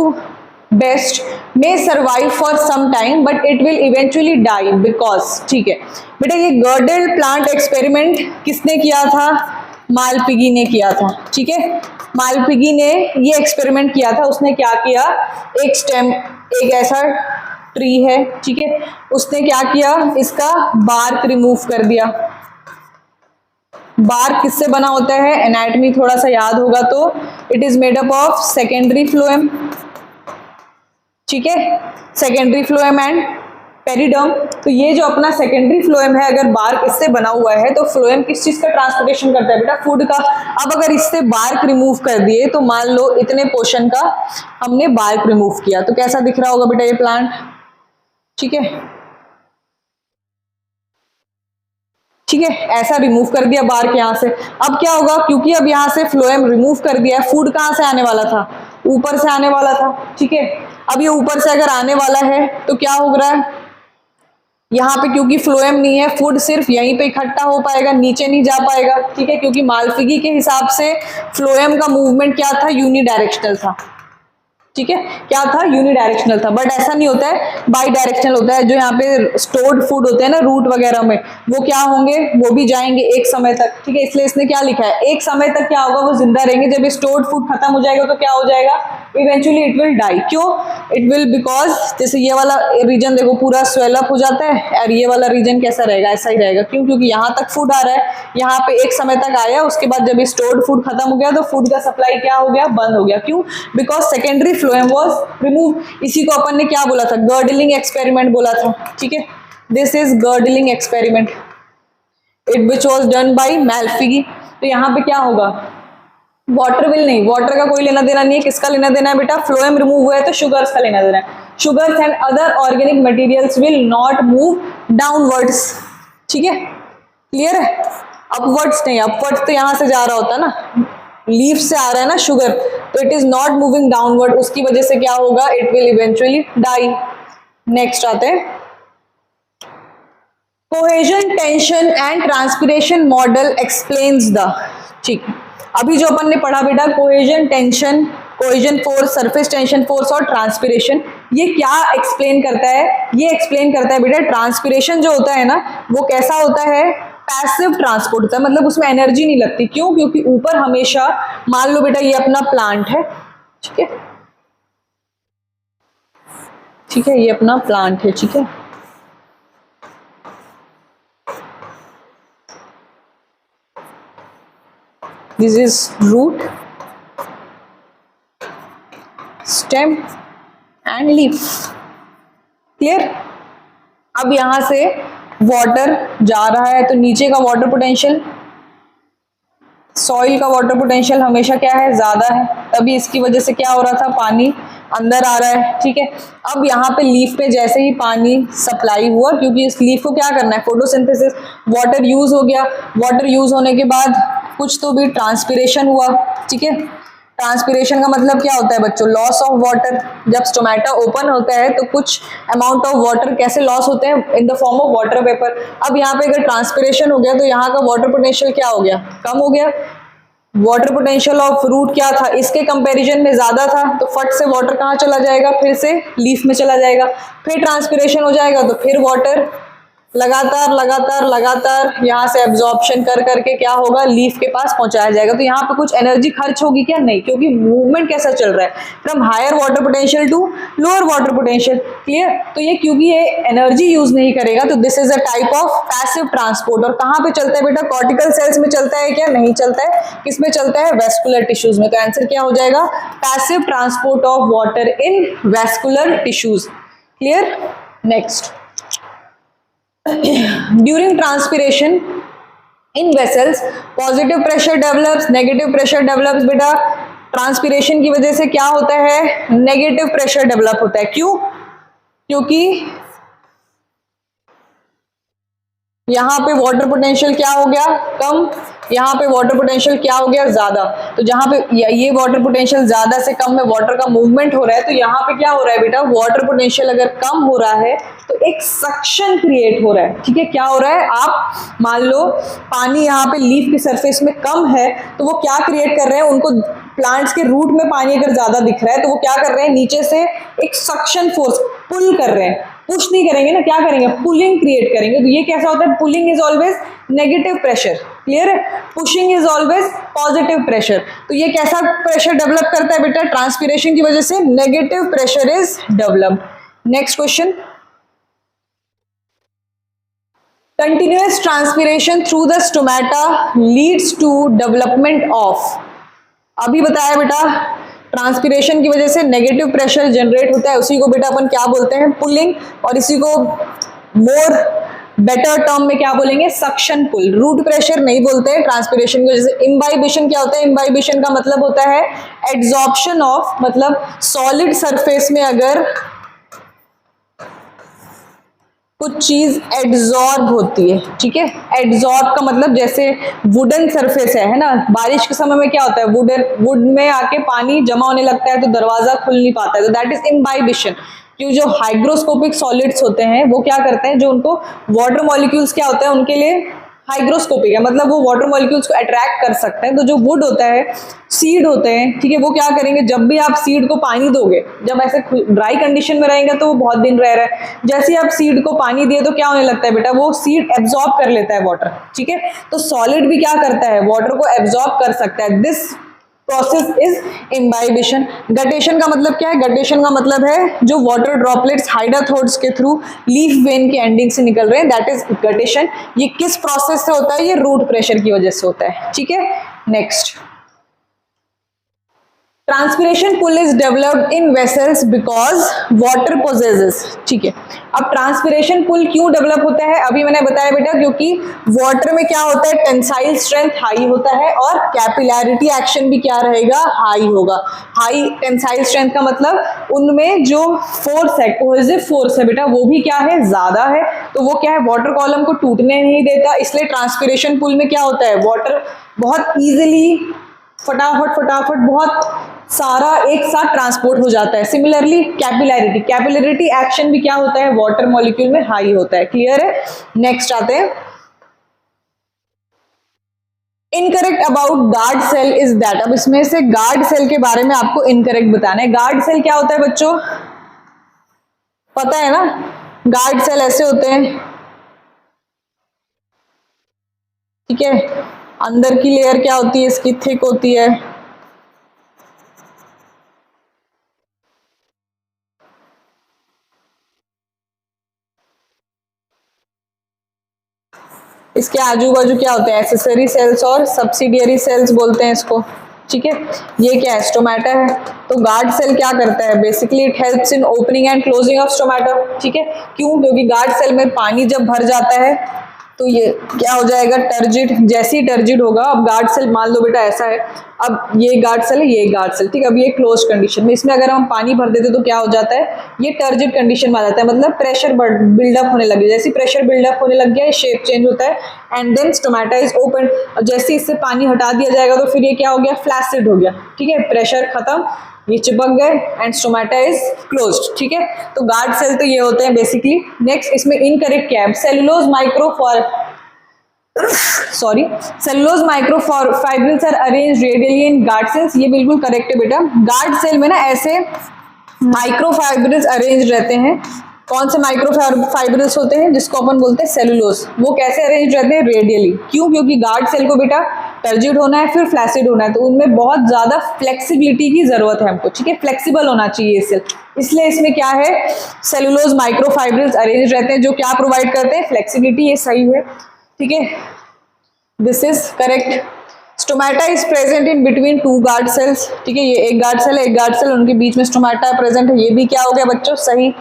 best may survive for some time but it will eventually die because, ठीक है बेटा, ये girdled plant एक्सपेरिमेंट किसने किया था, मालपिगी ने किया था। ठीक है, मालपिगी ने ये एक्सपेरिमेंट किया था। उसने क्या किया, एक स्टेम, एक ऐसा ट्री है, ठीक है, उसने क्या किया, इसका बार्क रिमूव कर दिया। बार्क किससे बना होता है, एनाटॉमी थोड़ा सा याद होगा तो, it is made up of secondary phloem, ठीक है, सेकेंडरी फ्लोएम एंड पेरिडर्म। तो ये जो अपना सेकेंडरी फ्लोएम है, अगर बार्क इससे बना हुआ है तो फ्लोएम किस चीज का ट्रांसपोर्टेशन करता है बेटा, फूड का। अब अगर इससे बार्क रिमूव कर दिए तो मान लो इतने पोर्शन का हमने बार्क रिमूव किया, तो कैसा दिख रहा होगा बेटा ये प्लांट। ठीक है, ठीक है, ऐसा रिमूव कर दिया बार्क यहाँ से। अब क्या होगा, क्योंकि अब यहाँ से फ्लोएम रिमूव कर दिया है, फूड कहाँ से आने वाला था, ऊपर से आने वाला था। ठीक है, अब ये ऊपर से अगर आने वाला है तो क्या हो रहा है, यहाँ पे क्योंकि फ्लोएम नहीं है, फूड सिर्फ यहीं पे इकट्ठा हो पाएगा, नीचे नहीं जा पाएगा। ठीक है, क्योंकि मालपिगी के हिसाब से फ्लोएम का मूवमेंट क्या था, यूनिडायरेक्शनल था। ठीक है, क्या था, यूनिडायरेक्शनल था, बट ऐसा नहीं होता है, बाई डायरेक्शनल होता है। जो यहाँ पे स्टोर्ड फूड होते हैं ना रूट वगैरह में, वो क्या होंगे, वो भी जाएंगे एक समय तक। ठीक है, इसलिए इसने क्या लिखा है, एक समय तक क्या होगा, वो जिंदा रहेंगे। जब ये स्टोर्ड फूड खत्म हो जाएगा तो क्या हो जाएगा, इवेंचुअली इट विल डाई। क्यों, इट विल बिकॉज जैसे ये वाला रीजन देखो पूरा स्वेल अप हो जाता है, और ये वाला रीजन कैसा रहेगा, ऐसा ही रहेगा। क्यों, क्योंकि यहाँ तक फूड आ रहा है, यहाँ पे एक समय तक आया, उसके बाद जब स्टोर्ड फूड खत्म हो गया तो फूड का सप्लाई क्या हो गया, बंद हो गया। क्यों, because secondary phloem was remove. इसी को अपन ने क्या बोला था, गर्डलिंग एक्सपेरिमेंट बोला था। ठीक है, this is girdling experiment, it which was done by Malpighi. तो यहाँ पे क्या होगा, वाटर विल नहीं, वाटर का कोई लेना देना नहीं है, किसका लेना देना है बेटा, फ्लोएम रिमूव हुआ है तो शुगर्स का लेना देना है। Sugars and other organic materials will not move downwards. ठीक है, क्लियर है, अपवर्ड्स नहीं, अपवर्ड्स तो यहाँ से जा रहा होता ना, लीफ से आ रहा है ना शुगर, तो it is not moving downward, उसकी वजह से क्या होगा, it will eventually die. Next आते हैं, cohesion tension and transpiration model explains the. ठीक, अभी जो अपन ने पढ़ा बेटा, cohesion tension, cohesion force, surface tension force और ट्रांसपिरेशन, ये क्या एक्सप्लेन करता है, ये एक्सप्लेन करता है बेटा, ट्रांसपिरेशन जो होता है ना वो कैसा होता है, पैसिव ट्रांसपोर्ट होता है, मतलब उसमें एनर्जी नहीं लगती। क्यों, क्योंकि ऊपर हमेशा, मान लो बेटा ये अपना प्लांट है, ठीक है, ठीक है, ये अपना प्लांट है, ठीक है, this is root, stem and leaf. Clear. अब यहां से वाटर जा रहा है तो नीचे का वाटर पोटेंशियल, सॉइल का वाटर पोटेंशियल हमेशा क्या है, ज्यादा है, तभी इसकी वजह से क्या हो रहा था, पानी अंदर आ रहा है। ठीक है, अब यहाँ पे लीफ पे जैसे ही पानी सप्लाई हुआ, क्योंकि इस लीफ को क्या करना है, फोटोसिंथेसिस, वाटर यूज हो गया, वाटर यूज होने के बाद कुछ तो भी ट्रांसपिरेशन हुआ। ठीक है, ट्रांसपिरेशन का मतलब क्या होता है बच्चों, लॉस ऑफ वाटर। जब स्टोमेटा ओपन होता है तो कुछ अमाउंट ऑफ वाटर कैसे लॉस होते हैं, in the form of water vapour. अब यहाँ पे अगर ट्रांसपिरेशन हो गया तो यहाँ का वाटर पोटेंशियल क्या हो गया, कम हो गया। वाटर पोटेंशियल ऑफ रूट क्या था, इसके कंपैरिजन में ज्यादा था, तो फट से वाटर कहाँ चला जाएगा, फिर से लीफ में चला जाएगा, फिर ट्रांसपिरेशन हो जाएगा तो फिर वाटर लगातार लगातार लगातार यहाँ से एब्जॉर्प्शन कर करके क्या होगा, लीफ के पास पहुंचाया जाएगा। तो यहाँ पे कुछ एनर्जी खर्च होगी क्या, नहीं, क्योंकि मूवमेंट कैसा चल रहा है, from higher water potential to lower water potential. Clear. तो ये क्योंकि ये एनर्जी यूज नहीं करेगा तो this is a type of passive transport. और कहाँ पे चलता है बेटा, कॉर्टिकल सेल्स में चलता है क्या, नहीं चलता है, किसमें चलता है, वेस्कुलर टिश्यूज में। तो आंसर क्या हो जाएगा, passive transport of water in vascular tissues. Clear. Next, during transpiration in vessels positive pressure develops, negative pressure develops. बेटा ट्रांसपिरेशन की वजह से क्या होता है, नेगेटिव प्रेशर डेवलप होता है। क्यों? क्योंकि यहाँ पे वाटर पोटेंशियल क्या हो गया, कम, यहाँ पे वाटर पोटेंशियल क्या हो गया, ज्यादा। तो जहाँ पे ये वाटर पोटेंशियल ज्यादा से कम में वाटर का मूवमेंट हो रहा है, तो यहाँ पे क्या हो रहा है बेटा, वाटर पोटेंशियल अगर कम हो रहा है तो एक सक्शन क्रिएट हो रहा है। ठीक है, क्या हो रहा है, आप मान लो पानी यहाँ पे लीफ की सरफेस में कम है, तो वो क्या क्रिएट कर रहे हैं, उनको प्लांट्स के रूट में पानी अगर ज्यादा दिख रहा है तो वो क्या कर रहे हैं, नीचे से एक सक्शन फोर्स पुल कर रहे हैं। पुश नहीं करेंगे ना, क्या करेंगे, पुलिंग क्रिएट करेंगे। तो ये कैसा होता है, pulling is always negative pressure, clear है, pushing is always positive pressure. तो ये कैसा प्रेशर डेवलप करता है बेटा, ट्रांसपिरेशन की वजह से negative pressure is developed. Next question, continuous transpiration through the stomata leads to development of. अभी बताया बेटा ट्रांसपिरेशन की वजह से नेगेटिव प्रेशर जनरेट होता है, उसी को बेटा अपन क्या बोलते हैं, पुलिंग, और इसी को मोर बेटर टर्म में क्या बोलेंगे, सक्शन पुल। रूट प्रेशर नहीं बोलते हैं ट्रांसपिरेशन की वजह से। इम्बाइबिशन क्या होता है, इम्बाइबिशन का मतलब होता है एड्सॉर्प्शन ऑफ, मतलब सॉलिड सरफेस में अगर कुछ चीज एड्सॉर्ब होती है। ठीक है, एड्सॉर्ब का मतलब जैसे वुडन सरफेस है ना, बारिश के समय में क्या होता है, वुड में आके पानी जमा होने लगता है तो दरवाजा खुल नहीं पाता है, तो दैट इज इम्बाइबिशन। क्यों, जो हाइग्रोस्कोपिक सॉलिड्स होते हैं वो क्या करते हैं, जो उनको वाटर मॉलिक्यूल्स क्या होता है उनके लिए हाइग्रोस्कोपिक है, मतलब वो वाटर मॉलिक्यूल्स को अट्रैक्ट कर सकते हैं। तो जो वुड होता है, सीड होते हैं, ठीक है, वो क्या करेंगे, जब भी आप सीड को पानी दोगे, जब ऐसे ड्राई कंडीशन में रहेंगे तो वो बहुत दिन रह रहा है, जैसे ही आप सीड को पानी दिए तो क्या होने लगता है बेटा, वो सीड एब्जॉर्ब कर लेता है वाटर। ठीक है, तो सॉलिड भी क्या करता है, वाटर को एब्जॉर्ब कर सकता है। This process is imbibition. Guttation का मतलब क्या है, गटेशन का मतलब है जो वाटर ड्रॉपलेट्स हाइडाथोड्स के थ्रू लीफ वेन के एंडिंग से निकल रहे हैं, दैट इज गटेशन। ये किस प्रोसेस से होता है, ये रूट प्रेशर की वजह से होता है। ठीक है, next, transpiration pull is developed in vessels because water possesses. ठीक है, अब ट्रांसपिरेशन पुल क्यों डेवलप होता है, अभी मैंने बताया बेटा, क्योंकि वाटर में क्या होता है, टेंसाइल स्ट्रेंथ हाई होता है और कैपिलैरिटी एक्शन भी क्या रहेगा, हाई होगा। हाई टेंसाइल स्ट्रेंथ का मतलब उनमें जो फोर्स है, कोहेसिव फोर्स है बेटा, वो भी क्या है, ज्यादा है, तो वो क्या है, वाटर कॉलम को टूटने नहीं देता। इसलिए ट्रांसपिरेशन पुल में क्या होता है, वाटर बहुत इजीली फटाफट बहुत सारा एक साथ ट्रांसपोर्ट हो जाता है। सिमिलरली कैपिलैरिटी एक्शन भी क्या होता है, वाटर मॉलिक्यूल में हाई होता है। क्लियर है, नेक्स्ट आते हैं, incorrect about guard cell is that. अब इसमें से गार्ड सेल के बारे में आपको इनकरेक्ट बताना है। गार्ड सेल क्या होता है बच्चों, पता है ना, गार्ड सेल ऐसे होते हैं, ठीक है, अंदर की लेयर क्या होती है, इसकी थिक होती है, इसके आजू बाजू क्या होते हैं, एसेसरी सेल्स और सब्सिडियरी सेल्स बोलते हैं इसको। ठीक है, ये क्या है, स्टोमेटा है। तो गार्ड सेल क्या करता है, basically it helps in opening and closing of stomata. ठीक है, क्यों, क्योंकि गार्ड सेल में पानी जब भर जाता है तो ये क्या हो जाएगा, टर्जिड। जैसे ही टर्जिड होगा, अब गार्ड सेल मान लो बेटा ऐसा है, अब ये गार्ड सेल है, ये गार्ड सेल, ठीक है, अब ये क्लोज कंडीशन में, इसमें अगर हम पानी भर देते तो क्या हो जाता है, ये टर्जिड कंडीशन में आ जाता है, मतलब प्रेशर बिल्डअप होने लग गया। जैसे प्रेशर बिल्डअप होने लग गया, शेप चेंज होता है and then stomata is open. और जैसे इससे पानी हटा दिया जाएगा तो फिर ये क्या हो गया, फ्लैसिड हो गया। ठीक है, प्रेशर खत्म, ये चिपक गए एंड स्टोमेटा इज क्लोज्ड। ठीक है, तो गार्ड सेल तो ये होते हैं बेसिकली। नेक्स्ट, इसमें इनकरेक्ट क्या है, cellulose cellulose microfibrils are arrange radially in guard cells. ये बिल्कुल करेक्ट है बेटा। गार्ड सेल में ना ऐसे माइक्रोफाइब्रिल्स अरेंज रहते हैं। कौन से माइक्रोफाइब्रिल्स होते हैं, जिसको अपन बोलते हैं सेलुलोज। वो कैसे अरेंज रहते हैं, रेडियली। क्यों, क्योंकि गार्ड सेल को बेटा टर्जिड होना है, फिर फ्लैसिड होना है, तो उनमें बहुत ज्यादा फ्लेक्सिबिलिटी की जरूरत है हमको। ठीक है, फ्लेक्सिबल होना चाहिए सेल, इसलिए इसमें क्या है, सेलुलोज माइक्रोफाइब्रिल्स अरेंज रहते हैं, जो क्या प्रोवाइड करते हैं, फ्लेक्सिबिलिटी। ये सही है, ठीक है, this is correct. Stomata is present in between two guard cells. ठीक है, ये एक गार्ड सेल है, एक गार्ड सेल, उनके बीच में स्टोमेटा प्रेजेंट है, ये भी क्या हो गया बच्चों, सही।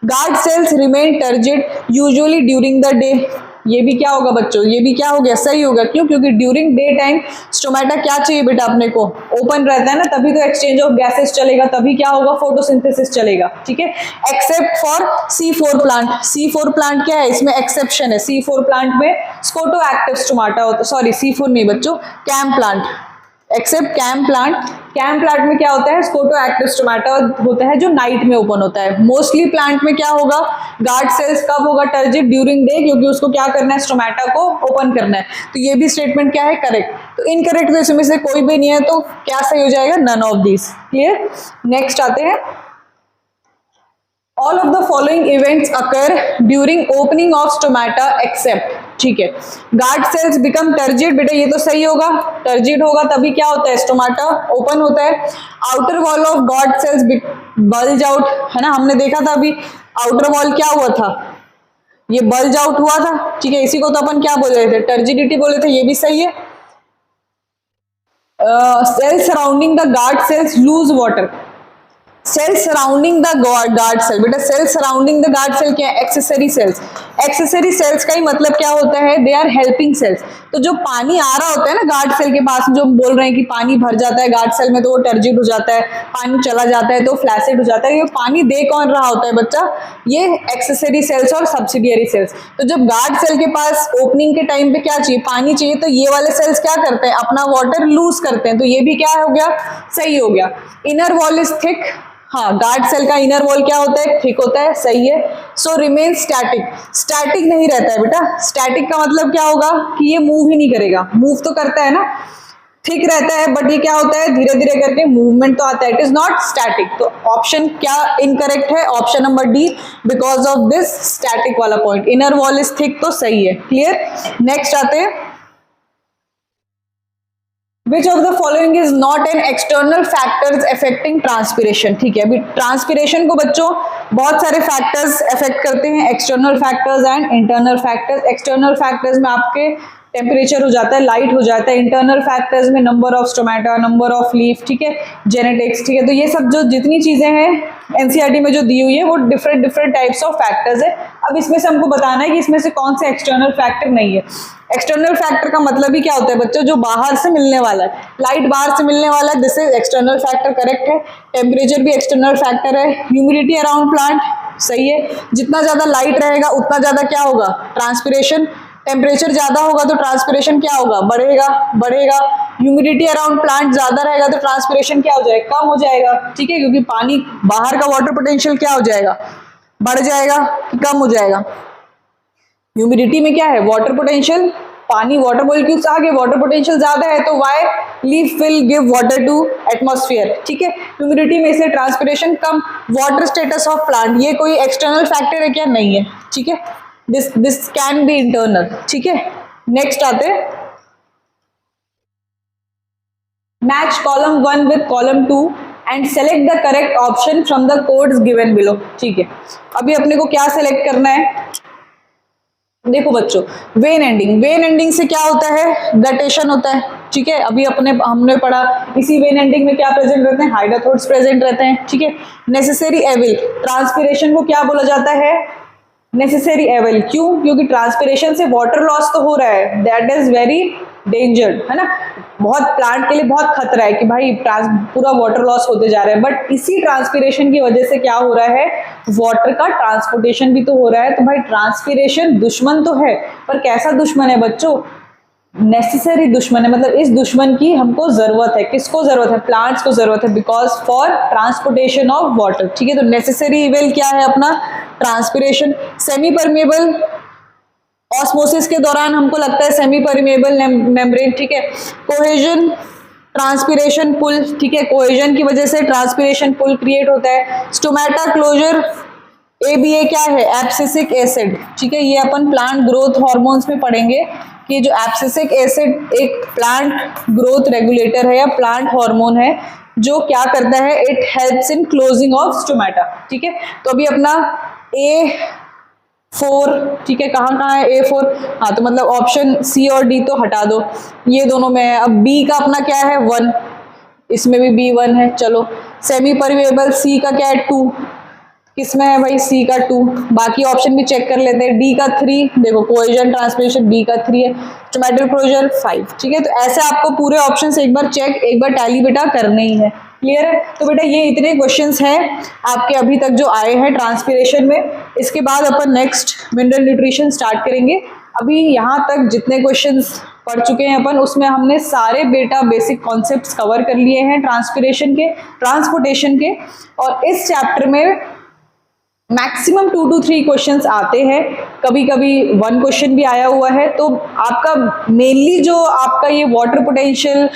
Guard cells remain turgid usually during the day. ये भी क्या होगा बच्चों, ये भी क्या हो गया, सही होगा। क्यों? क्योंकि ड्यूरिंग डे टाइम स्टोमेटा क्या चाहिए बेटा अपने को, ओपन रहता है ना, तभी तो एक्सचेंज ऑफ गैसेस चलेगा, तभी क्या होगा, फोटोसिंथेसिस चलेगा। ठीक है, except for C4 plant. C4 plant क्या है, इसमें एक्सेप्शन है। C4 प्लांट में स्कोटो एक्टिव स्टोमाटा होता है, सॉरी C4 नहीं बच्चों, CAM plant, except CAM plant. CAM plant में क्या होता है, स्कोटो एक्टिव स्टोमाटा होता है जो नाइट में ओपन होता है। मोस्टली प्लांट में क्या होगा, गार्ड सेल्स कब होगा टर्जिड, ड्यूरिंग डे, क्योंकि उसको क्या करना है, स्टोमाटा को ओपन करना है। तो ये भी स्टेटमेंट क्या है, करेक्ट। तो इनकरेक्ट तो इसमें से कोई भी नहीं है, तो क्या सही हो जाएगा, none of this. Clear. Next आते हैं, all of the following events occur during opening of stomata except. ठीक है, गार्ड सेल्स बिकम टर्जिड, बेटा ये तो सही होगा, टर्जिड होगा तभी क्या होता है, स्टोमाटा ओपन होता है। Outer wall of guard cells bulge out, है ना, हमने देखा था अभी आउटर वॉल क्या हुआ था, ये बल्ज आउट हुआ था। ठीक है, इसी को तो अपन क्या बोल रहे थे, टर्जिडिटी बोले थे, ये भी सही है। Cell surrounding the guard cells lose water. Cell surrounding the guard cell, बेटा cell surrounding the guard cell क्या है, एक्सेसरी सेल्स। एक्सेसरी सेल्स का ही मतलब क्या होता है, दे आर हेल्पिंग सेल्स। तो जो पानी आ रहा होता है ना गार्ड सेल के पास, जो हम बोल रहे हैं कि पानी भर जाता है गार्ड सेल में तो वो टर्जिड हो जाता है, पानी चला जाता है तो फ्लैसिड हो जाता है। ये पानी दे कौन रहा होता है बच्चा, ये एक्सेसरी सेल्स और सब्सिडियरी सेल्स। तो जब गार्ड सेल के पास ओपनिंग के टाइम पे क्या चाहिए, पानी चाहिए, तो ये वाले सेल्स क्या करते हैं, अपना वाटर लूज करते हैं। तो ये भी क्या हो गया, सही हो गया। इनर वॉल इज थिक, हाँ, गार्ड सेल का इनर वॉल क्या होता है, थिक होता है, सही है। सो रिमेन स्टैटिक, स्टैटिक नहीं रहता है बेटा। स्टैटिक का मतलब क्या होगा कि ये मूव ही नहीं करेगा, मूव तो करता है ना, थिक रहता है बट ये क्या होता है, धीरे धीरे करके मूवमेंट तो आता है, इट इज नॉट स्टैटिक। तो ऑप्शन क्या इनकरेक्ट है, option number D, because of this static वाला point, inner wall is thick, तो सही है। क्लियर। नेक्स्ट आते हैं, Which of the following is not an external factors affecting transpiration। ठीक है, अभी ट्रांसपिरेशन को बच्चों बहुत सारे फैक्टर्स अफेक्ट करते हैं, external factors and internal factors. External factors में आपके टेम्परेचर हो जाता है, लाइट हो जाता है। इंटरनल फैक्टर्स में number of stomata, number of leaf, ठीक है, जेनेटिक्स, ठीक है। तो ये सब जो जितनी चीजें हैं एनसीईआरटी में जो दी हुई है वो different different types of factors है। अब इसमें से हमको बताना है कि इसमें से कौन से एक्सटर्नल फैक्टर नहीं है। एक्सटर्नल फैक्टर का मतलब ही क्या होता है बच्चों, जो बाहर से मिलने वाला है, लाइट बाहर से मिलने वाला है, this is external factor, correct है। टेम्परेचर भी एक्सटर्नल फैक्टर है। ह्यूमिडिटी अराउंड प्लांट, सही है। जितना ज्यादा लाइट रहेगा उतना ज्यादा क्या होगा, ट्रांसपिरेशन। टेम्परेचर ज्यादा होगा तो ट्रांसपिरेशन क्या होगा, बढ़ेगा बढ़ेगा। ह्यूमिडिटी अराउंड प्लांट ज्यादा रहेगा तो ट्रांसपिरेशन क्या हो जाएगा, कम हो जाएगा, ठीक है, क्योंकि पानी बाहर का वाटर पोटेंशियल क्या हो जाएगा, बढ़ जाएगा कि कम हो जाएगा। ह्यूमिडिटी में क्या है, वाटर पोटेंशियल, पानी वाटर मॉलिक्यूल्स आगे, वाटर पोटेंशियल ज्यादा है तो why leaf will give water to atmosphere, ठीक है। ह्यूमिडिटी में से ट्रांसपिरेशन कम। वाटर स्टेटस ऑफ प्लांट, ये कोई एक्सटर्नल फैक्टर है क्या, नहीं है, ठीक है। दिस कैन बी इंटरनल, ठीक है। नेक्स्ट आते हैं, match column 1 with column 2 and select the correct option from the codes given below, ठीक है। अभी अपने को क्या सेलेक्ट करना है, देखो बच्चों, वेन एंडिंग, वेन एंडिंग से क्या होता है, गटेशन होता है, ठीक है। अभी हमने पढ़ा इसी वेन एंडिंग में क्या प्रेजेंट रहते हैं, हाइड्रोथ्रोड्स प्रेजेंट रहते हैं, ठीक है। नेसेसरी एविल, ट्रांसपिरेशन को क्या बोला जाता है, नेसेसरी एविल। क्यों, क्योंकि ट्रांसपिरेशन से वाटर लॉस तो हो रहा है, दैट इज वेरी डेंजर्ड, है ना, बहुत प्लांट के लिए बहुत खतरा है कि भाई पूरा वाटर लॉस होते जा रहा है। बट इसी ट्रांसपिरेशन की वजह से क्या हो रहा है, वाटर का ट्रांसपोर्टेशन भी तो हो रहा है। तो भाई ट्रांसपिरेशन दुश्मन तो है, पर कैसा दुश्मन है बच्चों, नेसेसरी दुश्मन है। मतलब इस दुश्मन की हमको जरूरत है, किसको जरूरत है, प्लांट्स को जरूरत है, because for transportation of water, ठीक है। तो नेसेसरी इविल क्या है अपना, ट्रांसपिरेशन। सेमी परमेबल, ऑस्मोसिस के दौरान हमको लगता है सेमी परमेबल मेम्ब्रेन, ठीक है। कोहेजन, ट्रांसपिरेशन पुल, ठीक है, कोहेजन की वजह से ट्रांसपिरेशन पुल क्रिएट होता है। स्टोमेटा क्लोजर, ABA क्या है, एब्सिसिक एसिड, ठीक है। ये अपन प्लांट ग्रोथ हार्मोन्स में पढ़ेंगे कि जो एब्सिसिक एसिड एक प्लांट ग्रोथ रेगुलेटर है या प्लांट हार्मोन है जो क्या करता है, it helps in closing of stomata, ठीक है। तो अभी अपना A4, ठीक है, कहाँ कहाँ है A4, हाँ, तो मतलब ऑप्शन C और D तो हटा दो, ये दोनों में है। अब B का अपना क्या है 1, इसमें भी B 1 है, चलो। सेमी परमेबल C का क्या है 2, किस में है भाई, सी का 2, बाकी ऑप्शन भी चेक कर लेते हैं। डी का 3, देखो कोहेजन ट्रांसमिशन डी का 3 है, स्टोमेटल क्लोजर 5, ठीक है। तो ऐसे आपको पूरे ऑप्शन एक बार चेक, एक बार टैली बेटा करने ही है, क्लियर है। तो बेटा ये इतने क्वेश्चंस हैं आपके अभी तक जो आए हैं ट्रांसपिरेशन में। इसके बाद अपन नेक्स्ट मिनरल न्यूट्रिशन स्टार्ट करेंगे। अभी यहाँ तक जितने क्वेश्चंस पढ़ चुके हैं अपन, उसमें हमने सारे बेटा बेसिक कॉन्सेप्ट्स कवर कर लिए हैं ट्रांसपिरेशन के, ट्रांसपोर्टेशन के। और इस चैप्टर में मैक्सिमम 2 to 3 क्वेश्चंस आते हैं, कभी कभी 1 क्वेश्चन भी आया हुआ है। तो आपका मेनली जो आपका ये water potential,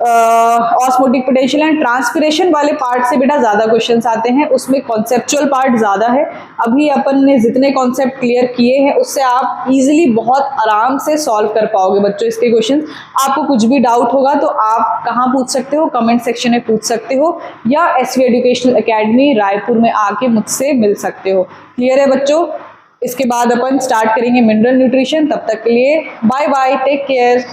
osmotic potential and transpiration वाले पार्ट से बेटा ज़्यादा क्वेश्चंस आते हैं, उसमें कॉन्सेप्चुअल पार्ट ज़्यादा है। अभी अपन ने जितने कॉन्सेप्ट क्लियर किए हैं उससे आप इजीली बहुत आराम से सॉल्व कर पाओगे बच्चों इसके क्वेश्चन। आपको कुछ भी डाउट होगा तो आप कहाँ पूछ सकते हो, कमेंट सेक्शन में पूछ सकते हो, या एसवी एजुकेशनल एकेडमी रायपुर में आके मुझसे मिल सकते हो। क्लियर है बच्चों। इसके बाद अपन स्टार्ट करेंगे मिनरल न्यूट्रिशन। तब तक के लिए बाय बाय, टेक केयर।